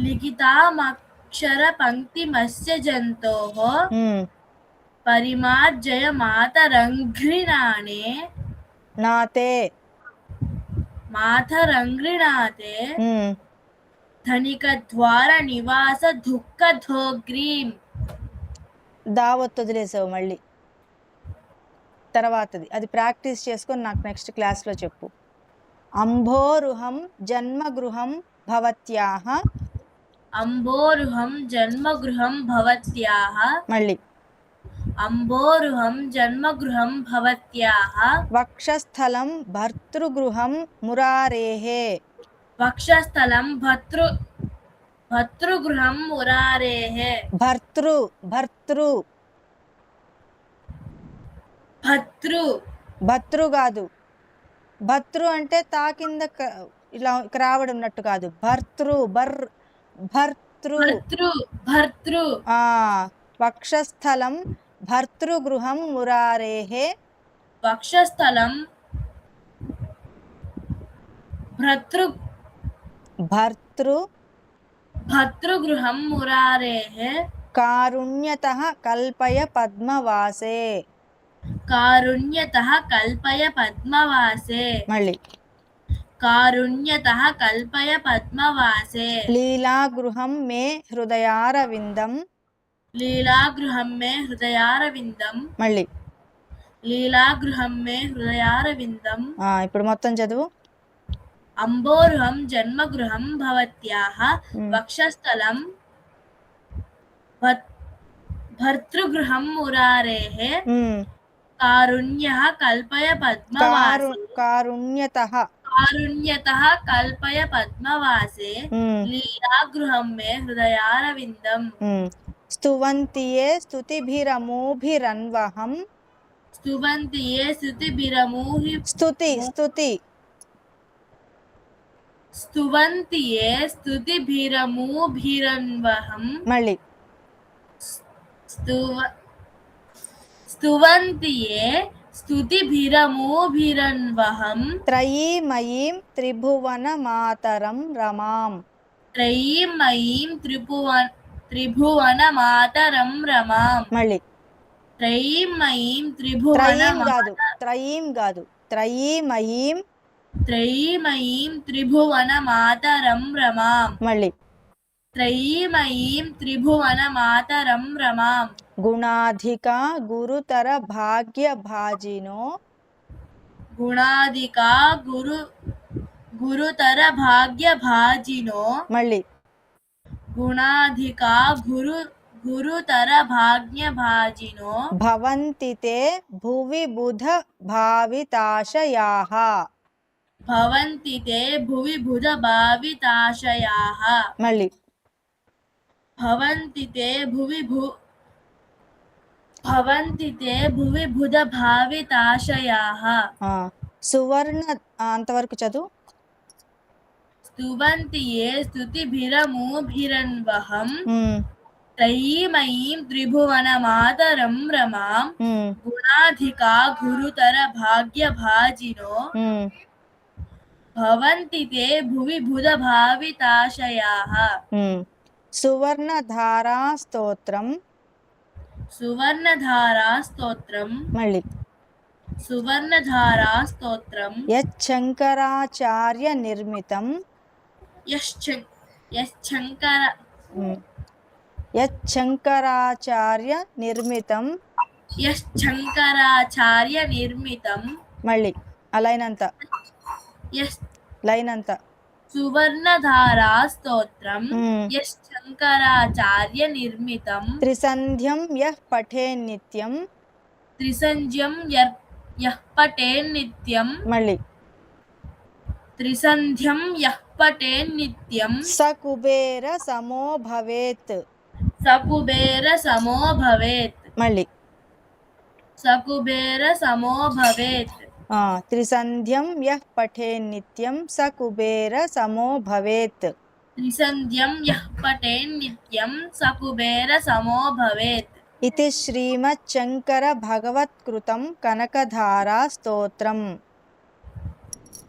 లిఖితామక్షర పంక్తిమస్య జంతోః పరిమార్జయ మాతరంఘ్రిణానే ధనిక ద్వార నివాస దుఃఖ ధోగ్రీం. దావత్ వదిలేసావు మళ్ళీ. తర్వాతది అది ప్రాక్టీస్ చేసుకొని నాకు నెక్స్ట్ క్లాస్లో చెప్పు. అంభోరుహం జన్మగృహం భవత్యాః. మళ్ళీ అంబోరుహం జన్మగృహం భవత్యాః. వక్షస్థలం భర్తృగృహం మురారేః. వక్షస్థలం భర్తృగృహం మురారేః. భర్తృ కాదు. భర్తృ అంటే తా కింద ఇలా రావడం ఉన్నట్టు కాదు. భర్తృ. వక్షస్థలం భర్తృగృహం మురారేః. వక్షస్థలం భర్తృగృహం మురారేః. కారుణ్యతః కల్పయ పద్మవాసే. మళ్ళీ కారుణ్యతః కల్పయ పద్మవాసే. లీలాగృహం మే హృదయారవిందం. మళ్ళీ ఇప్పుడు మొత్తం చదువు. అంబోరుహం జన్మగృహం భవత్యాః. వక్షస్థలం భర్తృగృహం మురారేః. కారుణ్యః కల్పయ పద్మవాసే. కారుణ్యతః కల్పయ పద్మవాసే. లీలాగృహం మే హృదయారవిందం. స్తువంతియే స్తుతిభిరమూభిరన్వహం. స్తువంతి ఏ స్తుతిభిరమూహి స్తుతి స్తుతి స్తువంతి ఏ స్తుతిభిరమూభిరన్వహం మళ్ళీ స్తువ స్తువంతి ఏ స్తుతిభిరమూభిరన్వహం త్రయీమయీం త్రిభువన మాతరం రమాం. త్రయీమయీం త్రిభువన మాతరం రమాం. మళ్ళీ త్రయీమయీం త్రిభువన త్రయీం కాదు, త్రయీం కాదు, త్రయీమయీం. త్రయీమయీం త్రిభువన మాతరం రమాం. మళ్ళీ త్రయీమయీం త్రిభువన మాతరం రమాం. గుణాధికా గురుతర భాగ్య భాజినో. గుణాధికా గురుతర భాగ్య భాజినో. మళ్ళీ గుణాధికా గురుతర భాగ్య భాజినో. భవంతి తే భువి బుధ భావితాశయాః. భవంతి తే భువి బుధ భావితాశయాః. మళ్ళీ భవంతి తే భువి బుధ భావితాశయాః. సువర్ణ అంతవరకు చదువు. స్తువంతి ఏ స్తుతిభిరమూభిరన్వహం త్రయీమయీం త్రిభువన మాతరం రమాం. గుణాధికా గురుతర భాగ్య భాజినో. భవంతి తే భువి బుధ భావితాశయాః. సువర్ణధారా స్తోత్రం. సువర్ణధారా స్తోత్రం. మళ్ళీ సువర్ణధారా స్తోత్రం. యచ్చంకరాచార్య నిర్మితం. యచ్చంకరాచార్య నిర్మితం. యశ్చంకరాచార్య నిర్మితం. మళ్ళీ లైనంతా లైనంతా. సువర్ణధారా స్తోత్రం. యశ్చంకరాచార్య నిర్మితం. త్రిసంధ్యం యః పఠేన్ నిత్యం. త్రిసంధ్యం యః పఠేన్ నిత్యం. మళ్ళీ త్రిసంధ్యం యః పఠేన్ నిత్యం. స కుబేర సమో భవేత్. సకుబేర సమో భవేత్. మళ్ళీ సకుబేర సమో భవేత్. త్రిసంధ్యం యః పఠేన్ నిత్యం స కుబేర సమో భవేత్. త్రిసంధ్యం యః పఠేన్ నిత్యం సకుబేర సమో భవేత్. ఇది శ్రీమచ్చంకర భగవత్కృతం కనకధారా స్తోత్రం.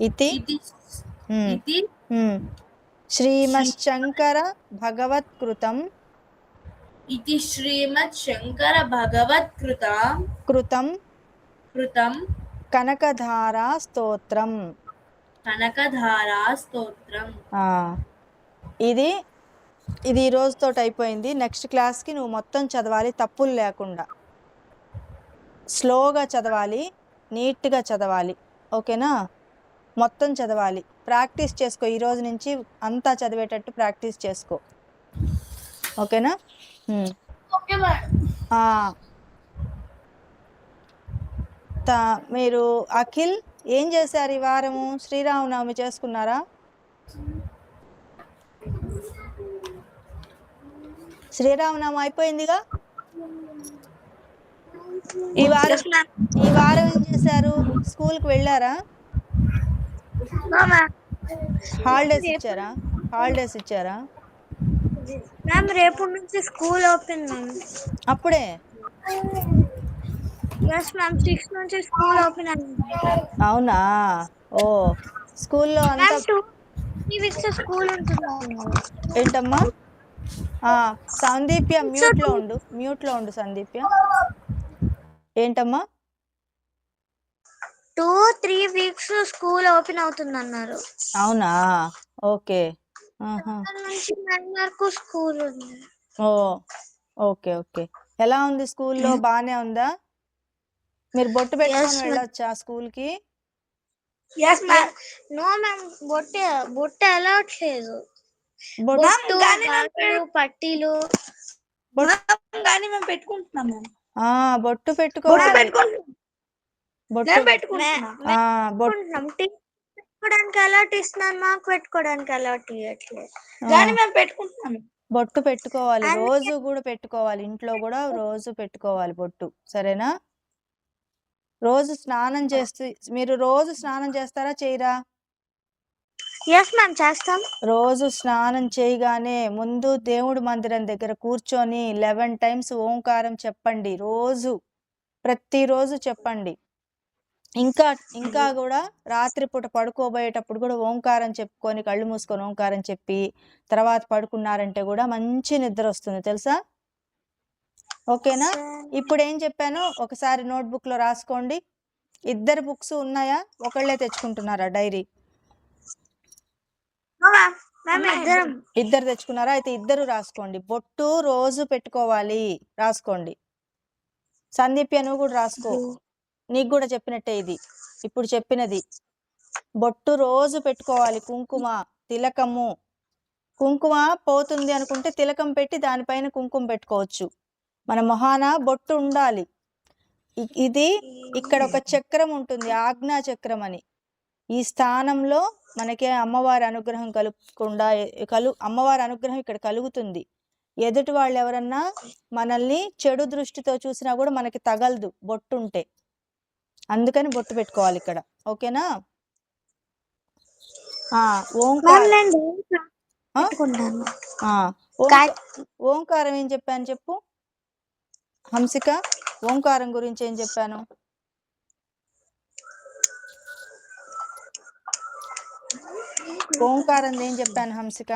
ఇది శ్రీమచ్చంకర భగవత్కృతం. ఇది శ్రీమచ్చంకర భగవత్కృతం కనకధారా స్తోత్రం. కనకధారా స్తోత్రం. ఇది ఈ రోజుతో అయిపోయింది. నెక్స్ట్ క్లాస్కి నువ్వు మొత్తం చదవాలి, తప్పులు లేకుండా. స్లోగా చదవాలి, నీట్గా చదవాలి. ఓకేనా? మొత్తం చదవాలి, ప్రాక్టీస్ చేసుకో. ఈ రోజు నుంచి అంతా చదివేటట్టు ప్రాక్టీస్ చేసుకో. ఓకేనా? మీరు అఖిల్ ఏం చేశారు ఈ వారము? శ్రీరామనవమి చేసుకున్నారా? శ్రీరామనవమి అయిపోయిందిగా. ఈ వారం ఏం చేశారు? స్కూల్కి వెళ్ళారా? హాలిడేస్ ఇచ్చారా? మ్యామ్ రేపు నుంచి స్కూల్ ఓపెన్ మ్యామ్. అప్పుడే? yes మ్యామ్, 6 నుంచి స్కూల్ ఓపెన్ అయింది. అవునా? ఓ, స్కూల్లో అంతా 2 వీక్స్ స్కూల్ ఉంటుంది. ఏంటమ్మా? సందీప్య మ్యూట్లో ఉండు సందీప్య. ఏంటమ్మా? 2-3 వీక్స్ స్కూల్ ఓపెన్ అవుతుంది అన్నారు. అవునా? ఓకే. నుంచి 9 వరకు స్కూల్ ఉంది. ఓ, ఓకే. ఎలా ఉంది స్కూల్లో? బానే ఉందా? మీరు బొట్టు పెట్టుకొని వెళ్ళొచ్చా స్కూల్కి? నో మ్యామ్, బొట్టు అలౌట్ లేదు. పట్టీలు కానీ మేము పెట్టుకుంటున్నాం. బొట్టు పెట్టుకోవాలి. పెట్టుకోవడానికి అలౌట్ ఇస్తున్నాను, మాకు పెట్టుకోవడానికి అలౌట్ ఇవ్వట్లేదు. కానీ మేము పెట్టుకుంటున్నాము. బొట్టు పెట్టుకోవాలి, రోజు కూడా పెట్టుకోవాలి. ఇంట్లో కూడా రోజు పెట్టుకోవాలి బొట్టు. సరేనా? రోజు స్నానం చేస్తూ మీరు రోజు స్నానం చేస్తారా చేయరా? ఎస్ మ్యామ్ చేస్తాం. రోజు స్నానం చేయగానే ముందు దేవుడి మందిరం దగ్గర కూర్చొని 11 టైమ్స్ ఓంకారం చెప్పండి. ప్రతిరోజు చెప్పండి. ఇంకా ఇంకా కూడా రాత్రిపూట పడుకోబోయేటప్పుడు కూడా ఓంకారం చెప్పుకొని కళ్ళు మూసుకొని ఓంకారం చెప్పి తర్వాత పడుకున్నారంటే కూడా మంచి నిద్ర వస్తుంది తెలుసా? ఓకేనా? ఇప్పుడు ఏం చెప్పానో ఒకసారి నోట్బుక్లో రాసుకోండి. ఇద్దరు బుక్స్ ఉన్నాయా? ఒకళ్ళే తెచ్చుకుంటున్నారా డైరీ? ఇద్దరు తెచ్చుకున్నారా? అయితే ఇద్దరు రాసుకోండి. బొట్టు రోజు పెట్టుకోవాలి, రాసుకోండి. సందీప్య నువ్వు కూడా రాసుకో, నీకు కూడా చెప్పినట్టే ఇది ఇప్పుడు చెప్పినది. బొట్టు రోజు పెట్టుకోవాలి. కుంకుమ తిలకము, కుంకుమ పోతుంది అనుకుంటే తిలకం పెట్టి దానిపైన కుంకుమ పెట్టుకోవచ్చు. మన మొహాన బొట్టు ఉండాలి. ఇది ఇక్కడ ఒక చక్రం ఉంటుంది, ఆజ్ఞా చక్రం అని. ఈ స్థానంలో మనకి అమ్మవారి అనుగ్రహం కలుగకుండా అమ్మవారి అనుగ్రహం ఇక్కడ కలుగుతుంది. ఎదుటి వాళ్ళు ఎవరన్నా మనల్ని చెడు దృష్టితో చూసినా కూడా మనకి తగలదు బొట్టు ఉంటే. అందుకని బొట్టు పెట్టుకోవాలి ఇక్కడ. ఓకేనా? ఓంకారం ఏం చెప్పాను చెప్పు హంసిక. ఓంకారం గురించి ఏం చెప్పాను? ఓంకారం ఏం చెప్పాను హంసిక?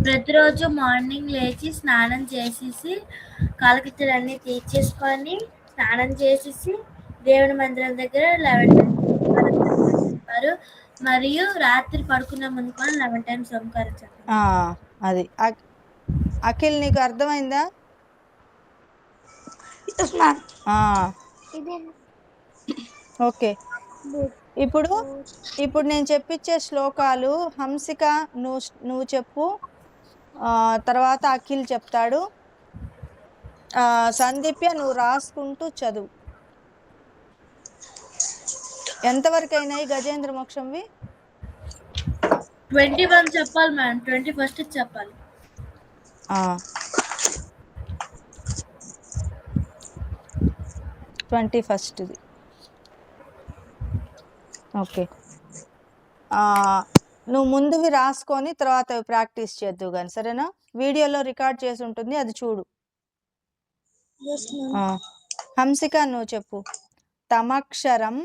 ప్రతిరోజు మార్నింగ్ లేచి స్నానం చేసేసి కాలకృత్యాలన్నీ తీర్చేసుకొని స్నానం చేసేసి దేవుని మందిరం దగ్గర 11 చెప్పారు. మరియు రాత్రి పడుకునే ముందు కూడా 11 టైమ్స్ ఓంకారం చెప్పారు. అది అఖిల్ నీకు అర్థమైందా? ఓకే. ఇప్పుడు నేను చెప్పించే శ్లోకాలు హంసిక నువ్వు చెప్పు, తర్వాత అఖిల్ చెప్తాడు. సందీప్య నువ్వు రాసుకుంటూ చదువు. ఎంతవరకు అయినాయి గజేంద్ర మోక్షంవి? 21 చెప్పాలి మ్యామ్. 21st చెప్పాలి. 21st. ఓకే. నువ్వు ముందువి రాసుకొని తర్వాత ప్రాక్టీస్ చేద్దు కానీ, సరేనా? వీడియోలో రికార్డ్ చేసి ఉంటుంది, అది చూడు. హంసిక నువ్వు చెప్పు. తమక్షరం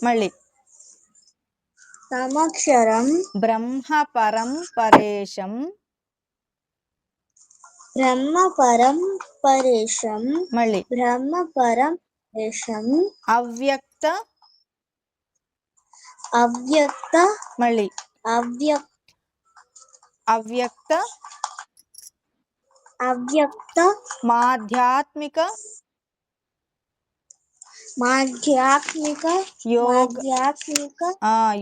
మళ్ళీ బ్రహ్మ పరం పరేశం మళ్ళీ అవ్యక్త మళ్ళీ అవ్యక్త మాధ్యాత్మిక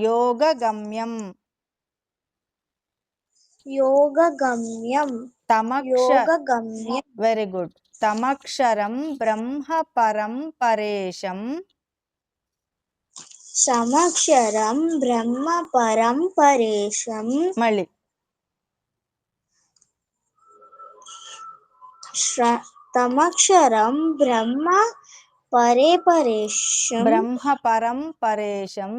యోగగమ్యం వెరీ గుడ్. తమక్షరం బ్రహ్మ పరం పరేశం మళ్ళీ తమక్షరం బ్రహ్మ పరేశం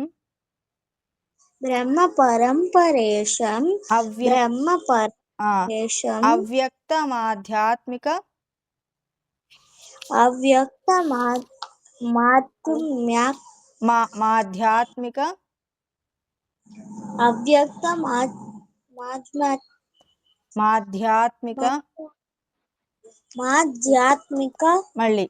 అవ్యక్త మాధ్యాత్మిక మళ్ళీ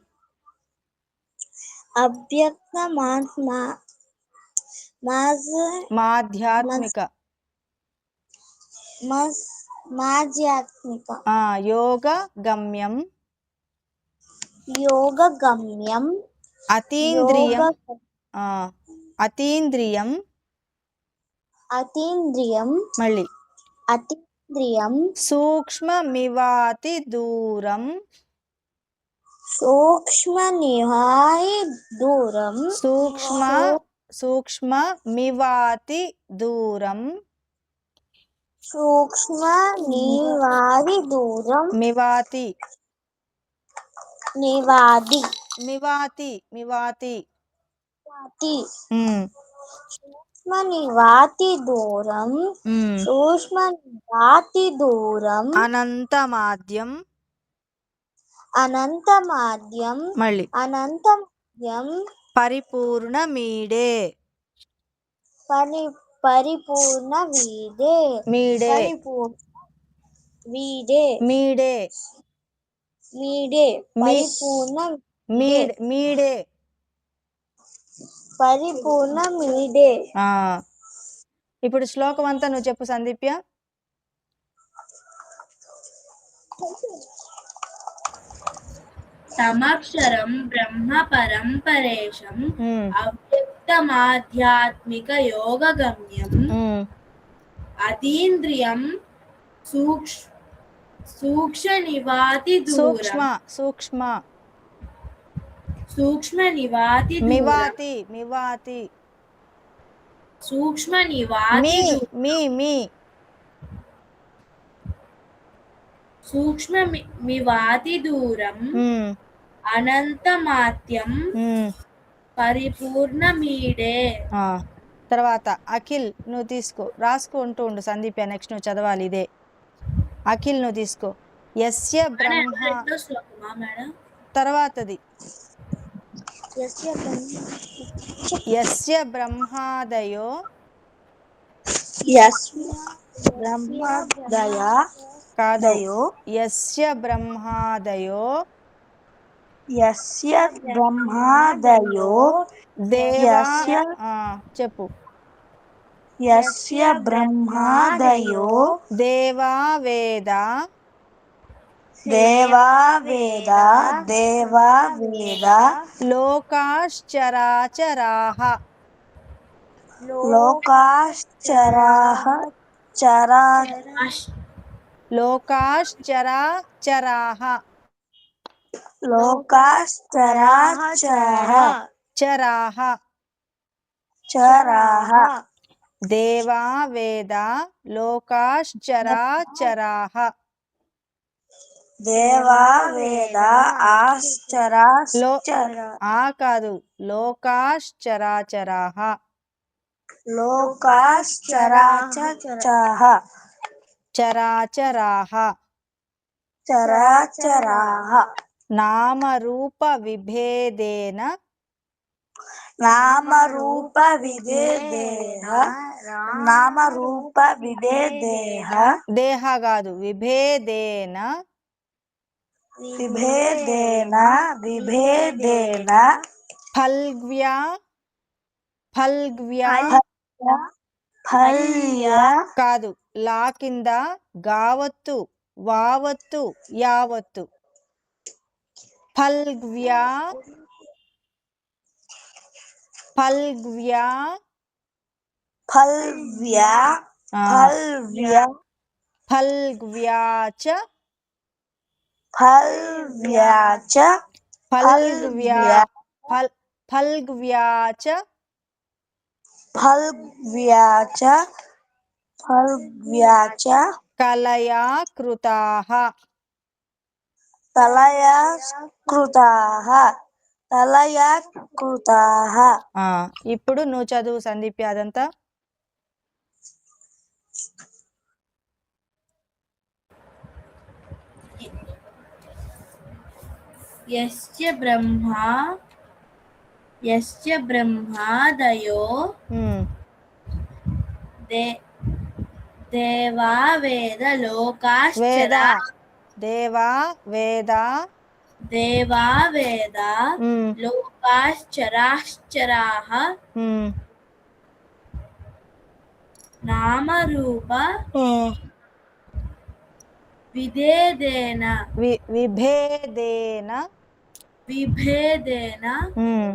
యోగగమ్యం అతీంద్రియం మళ్ళీ సూక్ష్మమివాతి దూరం సూక్ష్మమివాతి దూరం సూక్ష్మ నివాది దూరం మివాతి నివాది మివాతి మివాతి వాతి ఉమ్, సూక్ష్మ నివాతి దూరం ఉమ్. సూక్ష్మ నివాతి దూరం అనంతమాద్యం అనంతమాద్యం మళ్ళీ అనంతమాద్యం పరిపూర్ణమీడే పరిపూర్ణ వీడే మీడే పరిపూర్ణ వీడే మీడే మీడే మీ పరిపూర్ణ వీడే మీడే పరిపూర్ణ మీడే ఆ ఇప్పుడు శ్లోకం అంతా నువ్వు చెప్పు సందీప్య. తమక్షరం బ్రహ్మ పరం పరేశం ఉమ్, అవ్యక్తమాధ్యాత్మిక యోగగమ్యం ఉమ్. అతీంద్రియం సూక్ష్మ నివాతి సూక్ష్మ దూరం సూక్ష్మ సూక్ష్మ నివాతి దూరం మివాతి మివాతి సూక్ష్మ మీ నివాతి మీ మీ సూక్ష్మ మివాతి దూరం ఉమ్, అనంతమాత్యం ఉమ్. పరిపూర్ణమీడే. ఆ, తర్వాత అఖిల్ నువ్వు తీసుకో, రాసుకుంటూ ఉండు సందీప్య, నెక్స్ట్ నువ్వు చదవాలి ఇదే. అఖిల్ నువ్వు తీసుకో. యస్య బ్రహ్మ రెండో శ్లోకమా మేడం? తర్వాతది యస్య బ్రహ్మాదయో బ్రహ్మదయ కాదు, దయో యస్య బ్రహ్మాదయో యస్య బ్రహ్మాదయో దేవా యస్య ఆ, చెప్పు. యస్య బ్రహ్మాదయో దేవా వేద దేవా వేద దేవా వేద లోకాశ్చరాచరాః లోకాశ్చరాః చరా లోకాశ్చరాచరాః లోకాశ్చరాచర చరాః చరాః దేవా వేద లోకాశ్చరాచరాః దేవా వేద లో ఆశ్చరాశ్చర ఆ కాదు, లోకాశ్చరాచరాః లోకాశ్చరాచరః చరాచరాః చరాచరాః నామరూప విభేదేన నామరూప విభేదేన నామరూప విభేదేన దేహ కాదు, విభేదేన విభేదేన విభేదేన ఫల్గ్వ్యా ఫల్గ్వ్యా ఫల్య కాదు, లా కింద గావత్తు వావత్తు యావత్తు ఫల్గ్వ్యా ఫల్గ్వ్యా ఫల్వ్య ఆ, ఫల్వ్య ఫల్గ్వ్యాచ ఫల్వ్యాచ ఫల్గ్వ్యా ఫల్గ్వ్యాచ ఫల్వ్యాచ ఫల్వ్యాచ కలయా కృతాః తలయా కృతాః తలయా కృతాః ఆ, ఇప్పుడు నువ్వు చదువు సందీప్య అదంతా. యస్య బ్రహ్మాదయో ఉమ్, దేవా వేద వేద లోకాశ్చరా దేవా వేద దేవా వేద ఉమ్, లోకాశ్చరాశ్చరాః ఉమ్, నామరూప ఉమ్. విభేదేన విభేదేన ఉమ్,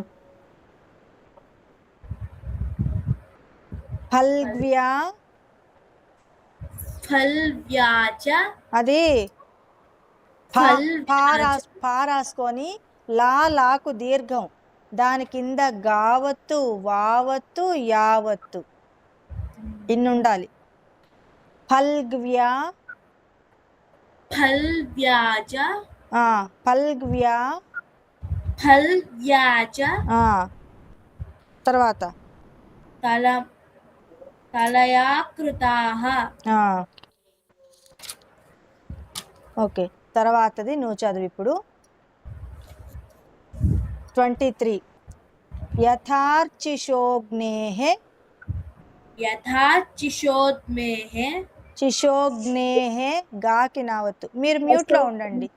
ఫల్గ్వ్యా ఫల్వ్యాచ అది ఫల్వ్యాచ పారాసుకొని లాకు దీర్ఘం, దాని కింద గావత్తు వావత్తు యావత్తు ఇన్నుండాలి. ఫల్గ్వ్యా ఫల్వ్యాజ ఫల్గ్వ్యా ఫల్వ్యాజ తర్వాత తల తలయాకృతాః. ఓకే, తర్వాతది నువ్వు చదువు ఇప్పుడు. 23 యథార్చిషోగ్నేః యథాచిషోద్మేః చిషోగ్నేః గాకి నావత్తు. మీరు మ్యూట్లో ఉండండి,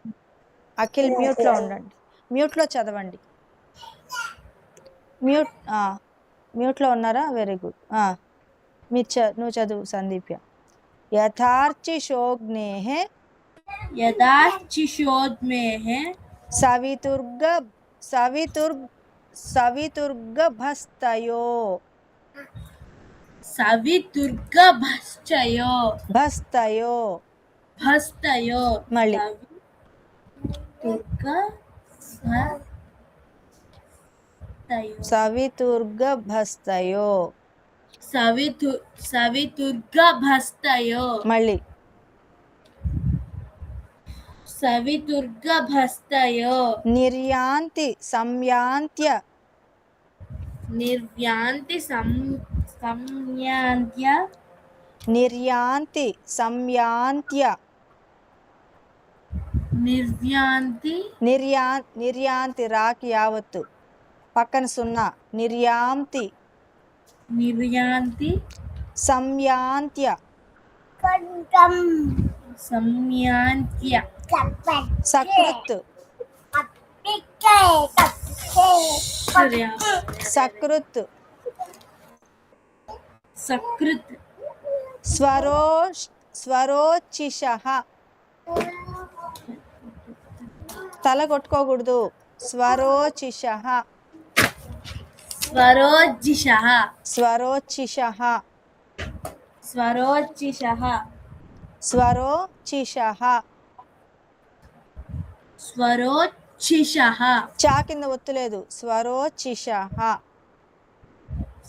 అఖిల్ మ్యూట్లో ఉండండి, మ్యూట్లో చదవండి. మ్యూట్లో ఉన్నారా? Very good. నువ్వు చదువు సందీప్య. యథార్చిషోగ్నేః యథాచిషోద్మేః సవితుర్గభస్తయో సవితుర్గభశ్చయో భస్తయో. మళ్ళీ సవితుర్గభస్తయో. సవితుర్గభస్తయో. మళ్ళీ సవితుర్గభస్తయో. నిర్యాంతి సంయాంత్య నిర్యాంతి సంయాంత్య నిర్యాంతి సంయాంత్య నిర్యాంతి నిర్యాంతి రాకి యావత్తు, పక్కన సున్నా. నిర్యాంతి నిర్యాంతి సంయాంత్య సంయాంత్య సకృత్ సకృత్ సకృత్ స్వరోచిషః. తల కొట్టుకోకూడదు. స్వరోచిషః స్వరోచిషః స్వరోచిషః స్వరోచిషః స్వరోచిషః. స్వరోచిషః చా కింద ఒత్తులేదు. స్వరోచిషః.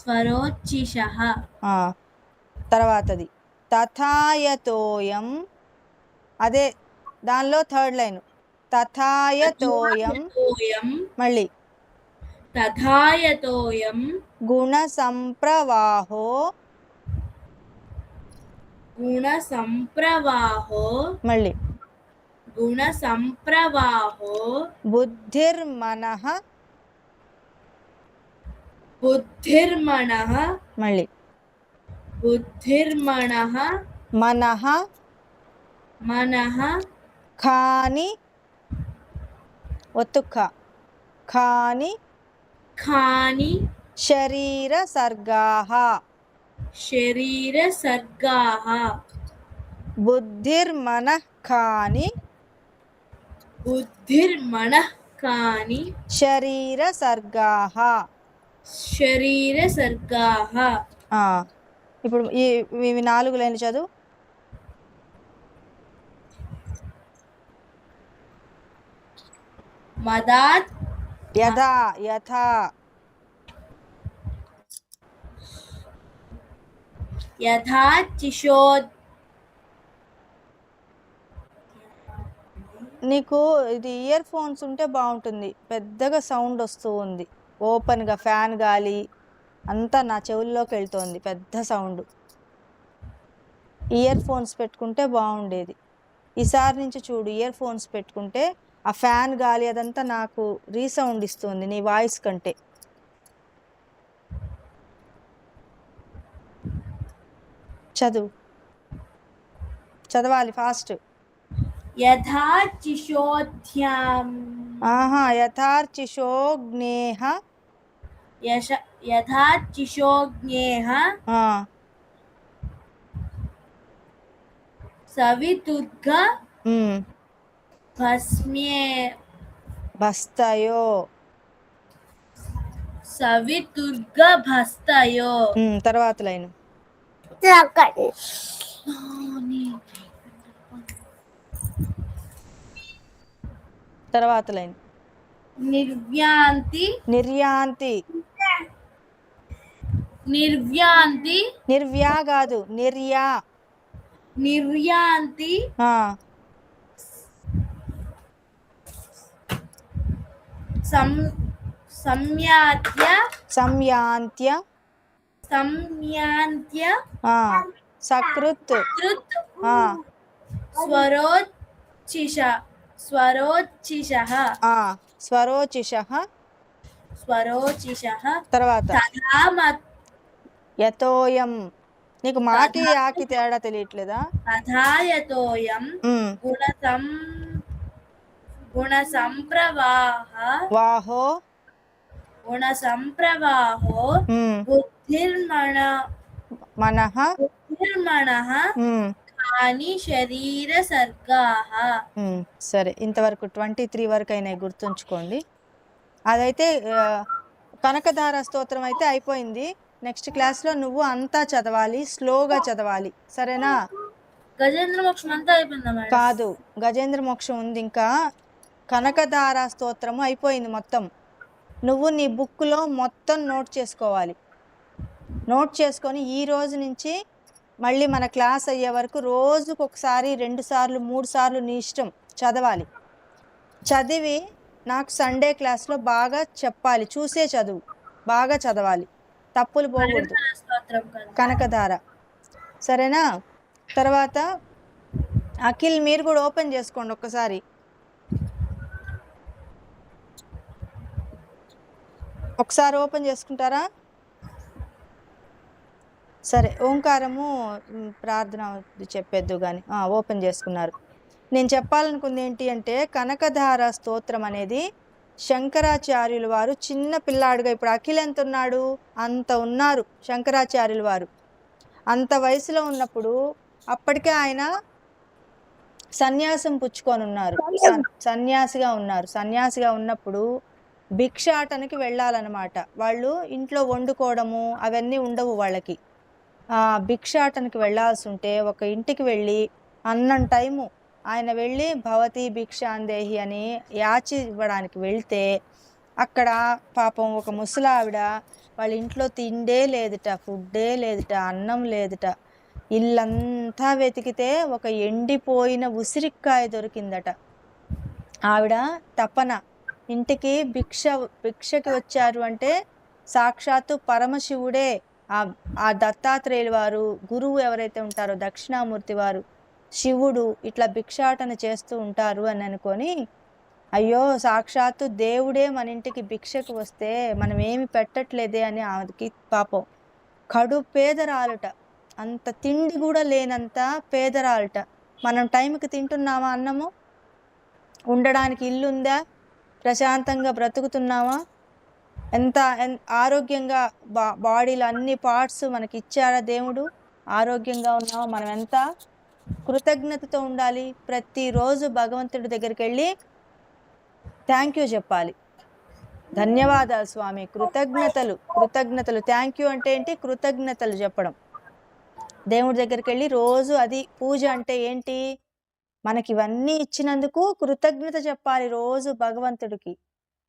స్వరోచిషః. తర్వాతది తథాయతోయం, అదే దానిలో థర్డ్ లైన్. తథాయతోయం. మళ్ళీ తథాయతోయం గుణసంప్రవాహో. గుణసంప్రవాహో. మళ్ళీ గుణసంప్రవాహో బుద్ధిర్మనః. బుద్ధిర్మనః. మళ్ళీ బుద్ధిర్మనః. మనః మనః. ఖాని ఒత్తుఖ ఖాని ఖాని శరీర సర్గాః. శరీర సర్గాః. బుద్ధిర్మనః ఖాని బుద్ధిర్మనః కాని శరీర సర్గాః. శరీర సర్గాః. ఇప్పుడు ఇవి 4 లైన్లు చదువు. మదాత్ యథా యథా యథాచిషోద్. నీకు ఇది ఇయర్ ఫోన్స్ ఉంటే బాగుంటుంది. పెద్దగా సౌండ్ వస్తూ ఉంది, ఓపెన్గా ఫ్యాన్ గాలి అంతా నా చెవుల్లోకి వెళ్తోంది, పెద్ద సౌండ్. ఇయర్ ఫోన్స్ పెట్టుకుంటే బాగుండేది. ఈసారి నుంచి చూడు, ఇయర్ ఫోన్స్ పెట్టుకుంటే ఆ ఫ్యాన్ గాలి అదంతా నాకు రీసౌండ్ ఇస్తుంది నీ వాయిస్ కంటే. చదవాలి ఫాస్ట్. యథాచిషోధ్యాం యథార్చిషోగ్నేః యథాచిషోజ్ఞేః సవితుర్గ భస్తయో. సవితుర్గ భస్తయో. తర్వాత లైన్. తర్వాత లైన్. నిర్వ్యాంతి నిర్యాంతి. నిర్వ్యాంతి నిర్వ్యా కాదు, నిర్యా. నిర్యాంతి ఆ, సం సంయాత్య సంయాంత్య సంయాంత్య ఆ, సకృత్ కృత్ ఆ, స్వరోచిష స్వరోచిషః ఆ, స్వరోచిషః స్వరోచిషః తర్వాత తథా యతోయం. నీకు మాకి యాకి తేడా తెలియట్లేదా? తథాయతోయం ఉమ్, గుణసంప్రవాహ వాహో గుణసంప్రవాహో ఉమ్, మనః బుద్ధిర్మణః ఉమ్, కాని శరీర సర్గాః. సరే, ఇంతవరకు 23 వరకు అయినాయి, గుర్తుంచుకోండి. అదైతే కనకధార స్తోత్రం అయితే అయిపోయింది. నెక్స్ట్ క్లాస్లో నువ్వు అంతా చదవాలి, స్లోగా చదవాలి, సరేనా? గజేంద్ర మోక్షం అంతా అయిపోయిందా మేడం? కాదు, గజేంద్ర మోక్షం ఉంది ఇంకా. కనకధార స్తోత్రము అయిపోయింది మొత్తం. నువ్వు నీ బుక్లో మొత్తం నోట్ చేసుకోవాలి. నోట్ చేసుకొని ఈ రోజు నుంచి మళ్ళీ మన క్లాస్ అయ్యే వరకు రోజుకు ఒకసారి, 2 సార్లు, 3 సార్లు నీ ఇష్టం చదవాలి. చదివి నాకు సండే క్లాస్లో బాగా చెప్పాలి. చూసే చదువు, బాగా చదవాలి, తప్పులు పోకూడదు. స్తోత్రం కదా. కనకధార, సరేనా? తర్వాత అఖిల్ మీరు కూడా ఓపెన్ చేసుకోండి ఒక్కసారి. ఒకసారి ఓపెన్ చేసుకుంటారా? సరే, ఓంకారము ప్రార్థన చెప్పేద్దు కానీ ఓపెన్ చేసుకున్నారు. నేను చెప్పాలనుకుంది ఏంటి అంటే, కనకధార స్తోత్రం అనేది శంకరాచార్యుల వారు చిన్న పిల్లాడుగా, ఇప్పుడు అఖిల్ ఎంత ఉన్నాడు? అంత ఉన్నారు శంకరాచార్యుల వారు. అంత వయసులో ఉన్నప్పుడు అప్పటికే ఆయన సన్యాసం పుచ్చుకొని ఉన్నారు, సన్యాసిగా ఉన్నారు. సన్యాసిగా ఉన్నప్పుడు భిక్షాటనకి వెళ్ళాలన్నమాట. వాళ్ళు ఇంట్లో వండుకోవడము అవన్నీ ఉండవు వాళ్ళకి. భిక్షాటనకి వెళ్ళాల్సి ఉంటే ఒక ఇంటికి వెళ్ళి అన్నం టైము ఆయన వెళ్ళి భవతి భిక్షాందేహి అని యాచి ఇవ్వడానికి వెళ్తే అక్కడ పాపం ఒక ముసలావిడ వాళ్ళ ఇంట్లో తిండే లేదుట, ఫుడ్డే లేదుట, అన్నం లేదుట. ఇల్లంతా వెతికితే ఒక ఎండిపోయిన ఉసిరికాయ దొరికిందట. ఆవిడ తపన, ఇంటికి భిక్షకి వచ్చారు అంటే సాక్షాత్తు పరమశివుడే, ఆ దత్తాత్రేయుల వారు, గురువు ఎవరైతే ఉంటారో దక్షిణామూర్తి వారు, శివుడు ఇట్లా భిక్షాటన చేస్తూ ఉంటారు అని అనుకొని, అయ్యో సాక్షాత్తు దేవుడే మన ఇంటికి భిక్షకు వస్తే మనం ఏమి పెట్టట్లేదే అని ఆమెకి పాపం కడు పేదరాలుట. అంత తిండి కూడా లేనంత పేదరాలుట. మనం టైంకి తింటున్నామా అన్నము? ఉండడానికి ఇల్లుందా? ప్రశాంతంగా బ్రతుకుతున్నామా? ఎంత ఆరోగ్యంగా బాడీలో అన్ని పార్ట్స్ మనకి ఇచ్చారా దేవుడు? ఆరోగ్యంగా ఉన్నామా? మనం ఎంత కృతజ్ఞతతో ఉండాలి. ప్రతిరోజు భగవంతుడి దగ్గరికి వెళ్ళి థ్యాంక్ యూ చెప్పాలి. ధన్యవాదాలు స్వామి, కృతజ్ఞతలు. థ్యాంక్ యూ అంటే ఏంటి? కృతజ్ఞతలు చెప్పడం. దేవుడి దగ్గరికి వెళ్ళి రోజు, అది పూజ అంటే ఏంటి? మనకి ఇవన్నీ ఇచ్చినందుకు కృతజ్ఞత చెప్పాలి రోజు భగవంతుడికి.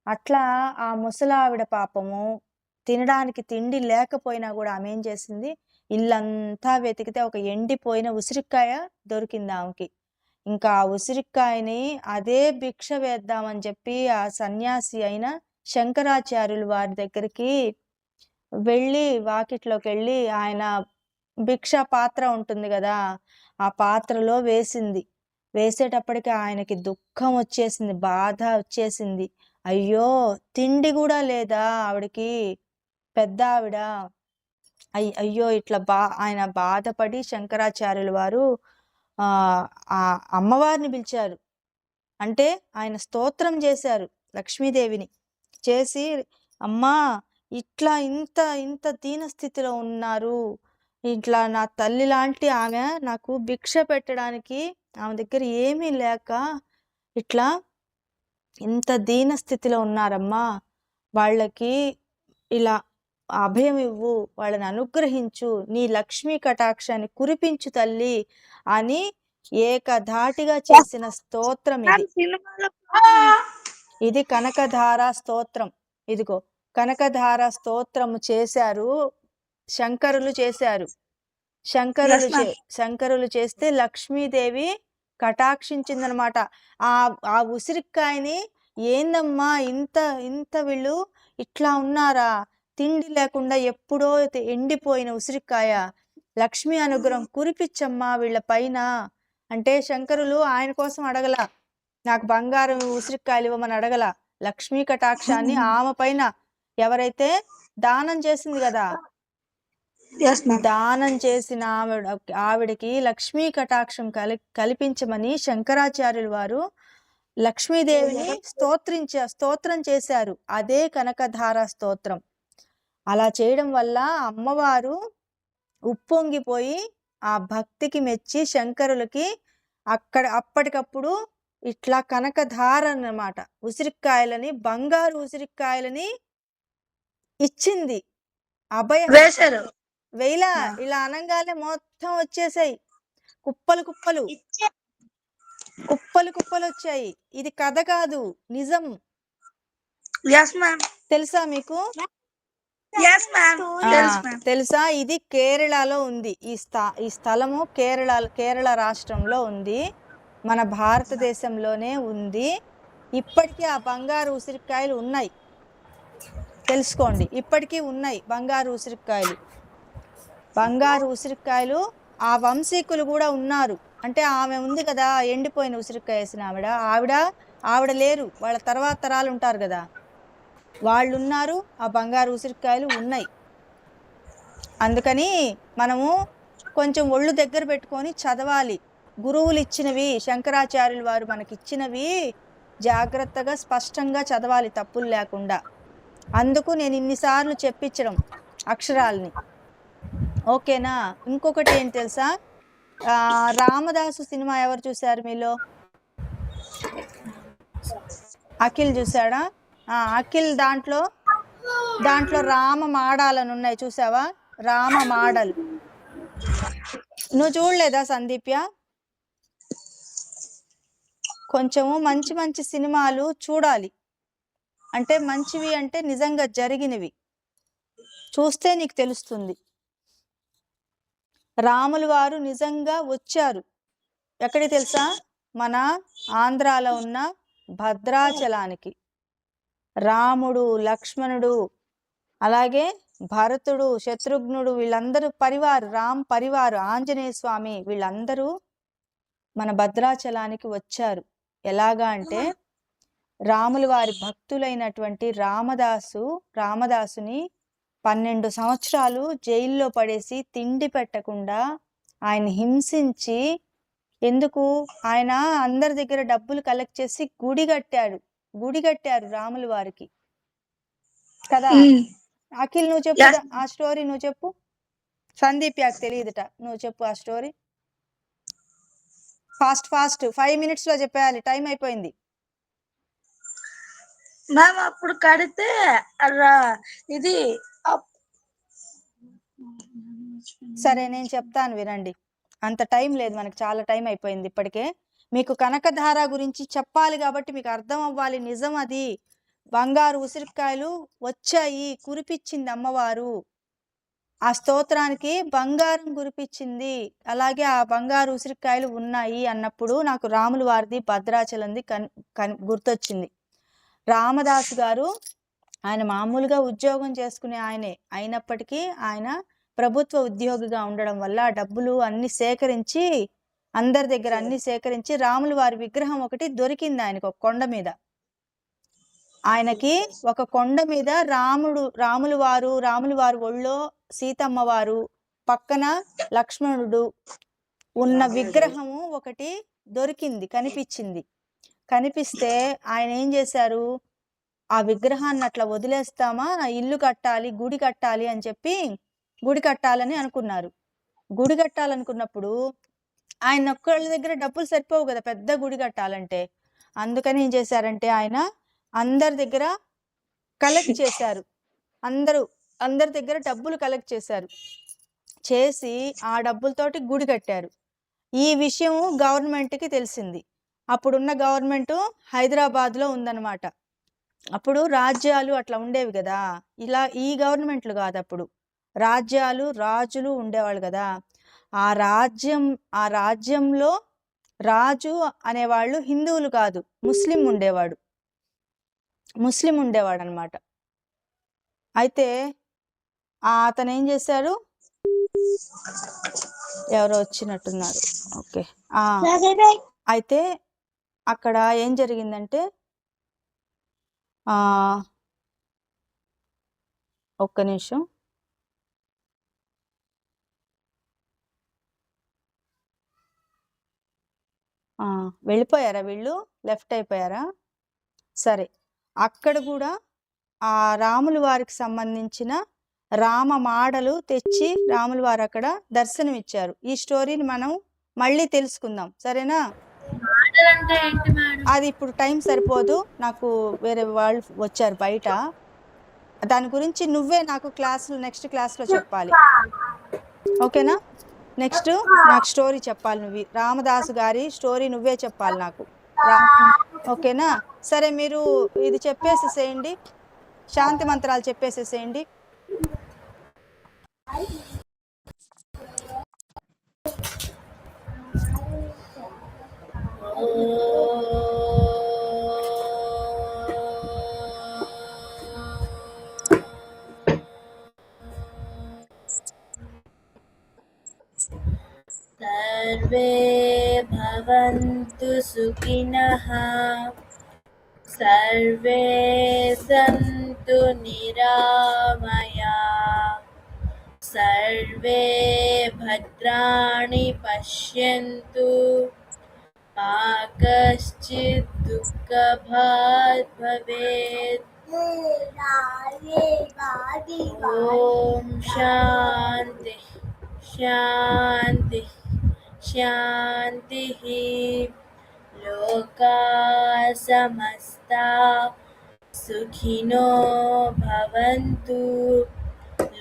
అట్లా ఆ ముసలావిడ పాపము తినడానికి తిండి లేకపోయినా కూడా ఆమె ఏం చేసింది, ఇల్లంతా వెతికితే ఒక ఎండిపోయిన ఉసిరికాయ దొరికింది ఆమెకి. ఇంకా ఆ ఉసిరికాయని అదే భిక్ష వేద్దామని చెప్పి ఆ సన్యాసి అయిన శంకరాచార్యులు వారి దగ్గరికి వెళ్ళి, వాకిట్లోకి వెళ్ళి ఆయన భిక్ష పాత్ర ఉంటుంది కదా, ఆ పాత్రలో వేసింది. వేసేటప్పటికి ఆయనకి దుఃఖం వచ్చేసింది, బాధ వచ్చేసింది. అయ్యో తిండి కూడా లేదా ఆవిడకి, పెద్ద ఆవిడ. అయ్యో ఇట్లా ఆయన బాధపడి శంకరాచార్యుల వారు ఆ అమ్మవారిని పిలిచారు. అంటే ఆయన స్తోత్రం చేశారు లక్ష్మీదేవిని. చేసి, అమ్మా ఇట్లా ఇంత దీనస్థితిలో ఉన్నారు, ఇట్లా నా తల్లి లాంటి ఆమె నాకు భిక్ష పెట్టడానికి ఆమె దగ్గర ఏమీ లేక ఇట్లా ఇంత దీనస్థితిలో ఉన్నారమ్మా, వాళ్ళకి ఇలా అభయం ఇవ్వు, వాళ్ళని అనుగ్రహించు, నీ లక్ష్మీ కటాక్షాన్ని కురిపించు తల్లి అని ఏకధాటిగా చేసిన స్తోత్రం ఇది. ఇది కనకధార స్తోత్రం. ఇదిగో కనకధార స్తోత్రము చేశారు, శంకరులు చేశారు. శంకరులు Yes, ma'am. శంకరులు చేస్తే లక్ష్మీదేవి కటాక్షించిందనమాట. ఆ ఆ ఉసిరికాయని ఏందమ్మా ఇంత ఇంత వీళ్ళు ఇట్లా ఉన్నారా, తిండి లేకుండా ఎప్పుడో ఎండిపోయిన ఉసిరికాయ, లక్ష్మీ అనుగ్రహం కురిపించమ్మా వీళ్ళ పైన అంటే శంకరులు ఆయన కోసం అడగల, నాకు బంగారం ఉసిరికాయలు ఇవ్వమని అడగల. లక్ష్మీ కటాక్షాన్ని ఆమె పైన ఎవరైతే దానం చేసింది కదా, Yes, ma'am. దానం చేసిన ఆవిడకి లక్ష్మీ కటాక్షం కల్పించమని శంకరాచార్యుల వారు లక్ష్మీదేవిని స్తోత్రం చేశారు. అదే కనకధార స్తోత్రం. అలా చేయడం వల్ల అమ్మవారు ఉప్పొంగిపోయి ఆ భక్తికి మెచ్చి శంకరులకి అప్పటికప్పుడు ఇట్లా కనకధార అన్నమాట ఉసిరికాయలని, బంగారు ఉసిరికాయలని ఇచ్చింది. అభయ వేశారు. వేలా ఇలా అనంగానే మొత్తం వచ్చేసాయి, కుప్పలు కుప్పలు కుప్పలు కుప్పలు వచ్చాయి. ఇది కథ కాదు, నిజం. Yes, ma'am. తెలుసా మీకు? Yes, ma'am. Yes, ma'am. తెలుసా? ఇది కేరళలో ఉంది. ఈ స్థలము కేరళ రాష్ట్రంలో ఉంది, మన భారతదేశంలోనే ఉంది. ఇప్పటికీ ఆ బంగారు ఉసిరికాయలు ఉన్నాయి, తెలుసుకోండి. ఇప్పటికీ ఉన్నాయి బంగారు ఉసిరికాయలు. బంగారు ఉసిరికాయలు ఆ వంశీకులు కూడా ఉన్నారు. అంటే ఆమె ఉంది కదా, ఎండిపోయిన ఉసిరికాయ వేసిన ఆవిడ లేరు, వాళ్ళ తర్వాత తరాలు ఉంటారు కదా, వాళ్ళు ఉన్నారు. ఆ బంగారు ఉసిరికాయలు ఉన్నాయి. అందుకని మనము కొంచెం ఒళ్ళు దగ్గర పెట్టుకొని చదవాలి. గురువులు ఇచ్చినవి, శంకరాచార్యులు వారు మనకిచ్చినవి జాగ్రత్తగా స్పష్టంగా చదవాలి, తప్పులు లేకుండా. అందుకు నేను ఇన్నిసార్లు చెప్పించడం అక్షరాల్ని. ఓకేనా? ఇంకొకటి ఏం తెలుసా, రామదాసు సినిమా ఎవరు చూశారు మీలో? అఖిల్ చూసాడా? అఖిల్ దాంట్లో రామ మాడాలని ఉన్నాయి, చూసావా? రామ మాడలు నువ్వు చూడలేదా సందీప్య? కొంచెము మంచి మంచి సినిమాలు చూడాలి. అంటే మంచివి అంటే నిజంగా జరిగినవి చూస్తే నీకు తెలుస్తుంది. రాములు వారు నిజంగా వచ్చారు. ఎక్కడికి తెలుసా? మన ఆంధ్రాలో ఉన్న భద్రాచలానికి. రాముడు, లక్ష్మణుడు, అలాగే భరతుడు, శత్రుఘ్నుడు, వీళ్ళందరూ రామ్ పరివారు, ఆంజనేయ స్వామి, వీళ్ళందరూ మన భద్రాచలానికి వచ్చారు. ఎలాగా అంటే రాముల వారి భక్తులైనటువంటి రామదాసుని 12 సంవత్సరాలు జైల్లో పడేసి తిండి పెట్టకుండా ఆయన హింసించి, ఎందుకు? ఆయన అందరి దగ్గర డబ్బులు కలెక్ట్ చేసి గుడి కట్టారు రాముల వారికి కదా. అఖిల్ నువ్వు చెప్పు ఆ స్టోరీ, నువ్వు చెప్పు. సందీప్ యాకు తెలియదుట, నువ్వు చెప్పు ఆ స్టోరీ. ఫాస్ట్ 5 minutes లో చెప్పేయాలి, టైం అయిపోయింది. మ్యామ్ అప్పుడు కడితే ఇది సరే నేను చెప్తాను వినండి, అంత టైం లేదు మనకు, చాలా టైం అయిపోయింది ఇప్పటికే. మీకు కనకధార గురించి చెప్పాలి కాబట్టి మీకు అర్థం అవ్వాలి, నిజం అది. బంగారు ఉసిరికాయలు వచ్చాయి, కురిపించింది అమ్మవారు. ఆ స్తోత్రానికి బంగారం కురిపించింది. అలాగే ఆ బంగారు ఉసిరికాయలు ఉన్నాయి అన్నప్పుడు నాకు రాముల వారిది భద్రాచలంది గుర్తొచ్చింది. రామదాసు గారు ఆయన మామూలుగా ఉద్యోగం చేసుకునే ఆయనే అయినప్పటికీ ఆయన ప్రభుత్వ ఉద్యోగిగా ఉండడం వల్ల డబ్బులు అన్ని సేకరించి, అందరి దగ్గర అన్ని సేకరించి రాముల వారి విగ్రహం ఒకటి దొరికింది ఆయనకు ఒక కొండ మీద. ఆయనకి ఒక కొండ మీద రాముల వారు ఒళ్ళో సీతమ్మ వారు, పక్కన లక్ష్మణుడు ఉన్న విగ్రహము ఒకటి దొరికింది, కనిపిస్తే ఆయన ఏం చేశారు, ఆ విగ్రహాన్ని అట్లా వదిలేస్తామా, ఇల్లు కట్టాలి, గుడి కట్టాలి అని చెప్పి గుడి కట్టాలని అనుకున్నారు. గుడి కట్టాలనుకున్నప్పుడు ఆయన ఒక్కళ్ళ దగ్గర డబ్బులు సరిపోవు కదా పెద్ద గుడి కట్టాలంటే. అందుకని ఏం చేశారంటే ఆయన అందరి దగ్గర కలెక్ట్ చేశారు, అందరి దగ్గర డబ్బులు కలెక్ట్ చేసి ఆ డబ్బులతోటి గుడి కట్టారు. ఈ విషయం గవర్నమెంట్కి తెలిసింది. అప్పుడున్న గవర్నమెంట్ హైదరాబాద్లో ఉందన్నమాట. అప్పుడు రాజ్యాలు అట్లా ఉండేవి కదా, ఇలా ఈ గవర్నమెంట్లు కాదు, అప్పుడు రాజ్యాలు రాజులు ఉండేవాళ్ళు కదా. ఆ రాజ్యంలో రాజు అనేవాళ్ళు హిందువులు కాదు, ముస్లిం ఉండేవాడు అనమాట. అయితే అతను ఏం చేశారు, ఎవరో వచ్చినట్టున్నారు. ఓకే. అయితే అక్కడ ఏం జరిగిందంటే ఒక్క నిమిషం. వెళ్ళిపోయారా వీళ్ళు, లెఫ్ట్ అయిపోయారా? సరే, అక్కడ కూడా ఆ రాముల వారికి సంబంధించిన రామ మాడలు తెచ్చి రాముల వారు అక్కడ దర్శనం ఇచ్చారు. ఈ స్టోరీని మనం మళ్ళీ తెలుసుకుందాం, సరేనా? అది ఇప్పుడు టైం సరిపోదు, నాకు వేరే వాళ్ళు వచ్చారు బయట. దాని గురించి నువ్వే నాకు నెక్స్ట్ క్లాస్లో చెప్పాలి, ఓకేనా? నెక్స్ట్ నాకు స్టోరీ చెప్పాలి, నువ్వు రామదాసు గారి స్టోరీ నువ్వే చెప్పాలి నాకు, ఓకేనా? సరే, మీరు ఇది చెప్పేసేసేయండి, శాంతి మంత్రాలు చెప్పేసేసేయండి. सर्वे भवन्तु सुखिनः, सर्वे सन्तु निरामयाः, सर्वे भद्राणि पश्यन्तु, मा कश्चित् दुःखभाग् भवेत्। ॐ शान्ति शान्ति शान्तिः। लोका समस्ता सुखिनो भवन्तु,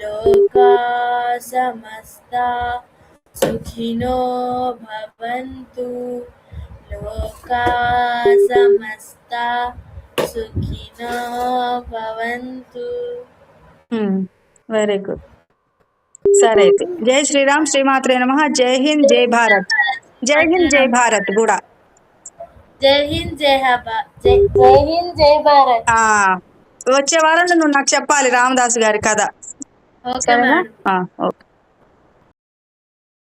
लोका समस्ता सुखिनो भवन्तु, लोका समस्ता सुखिनो भवन्तु। Very good. సరే అయితే జై శ్రీరామ్, శ్రీమాత్రే నమః. జై హింద్, జై భారత్. జై హింద్, జై భారత్ కూడా. జై హింద్, జై హింద్, జై భారత్. వచ్చే వారం నువ్వు నాకు చెప్పాలి రామదాసు గారి కథ, ఓకే మేడం. ఓకే.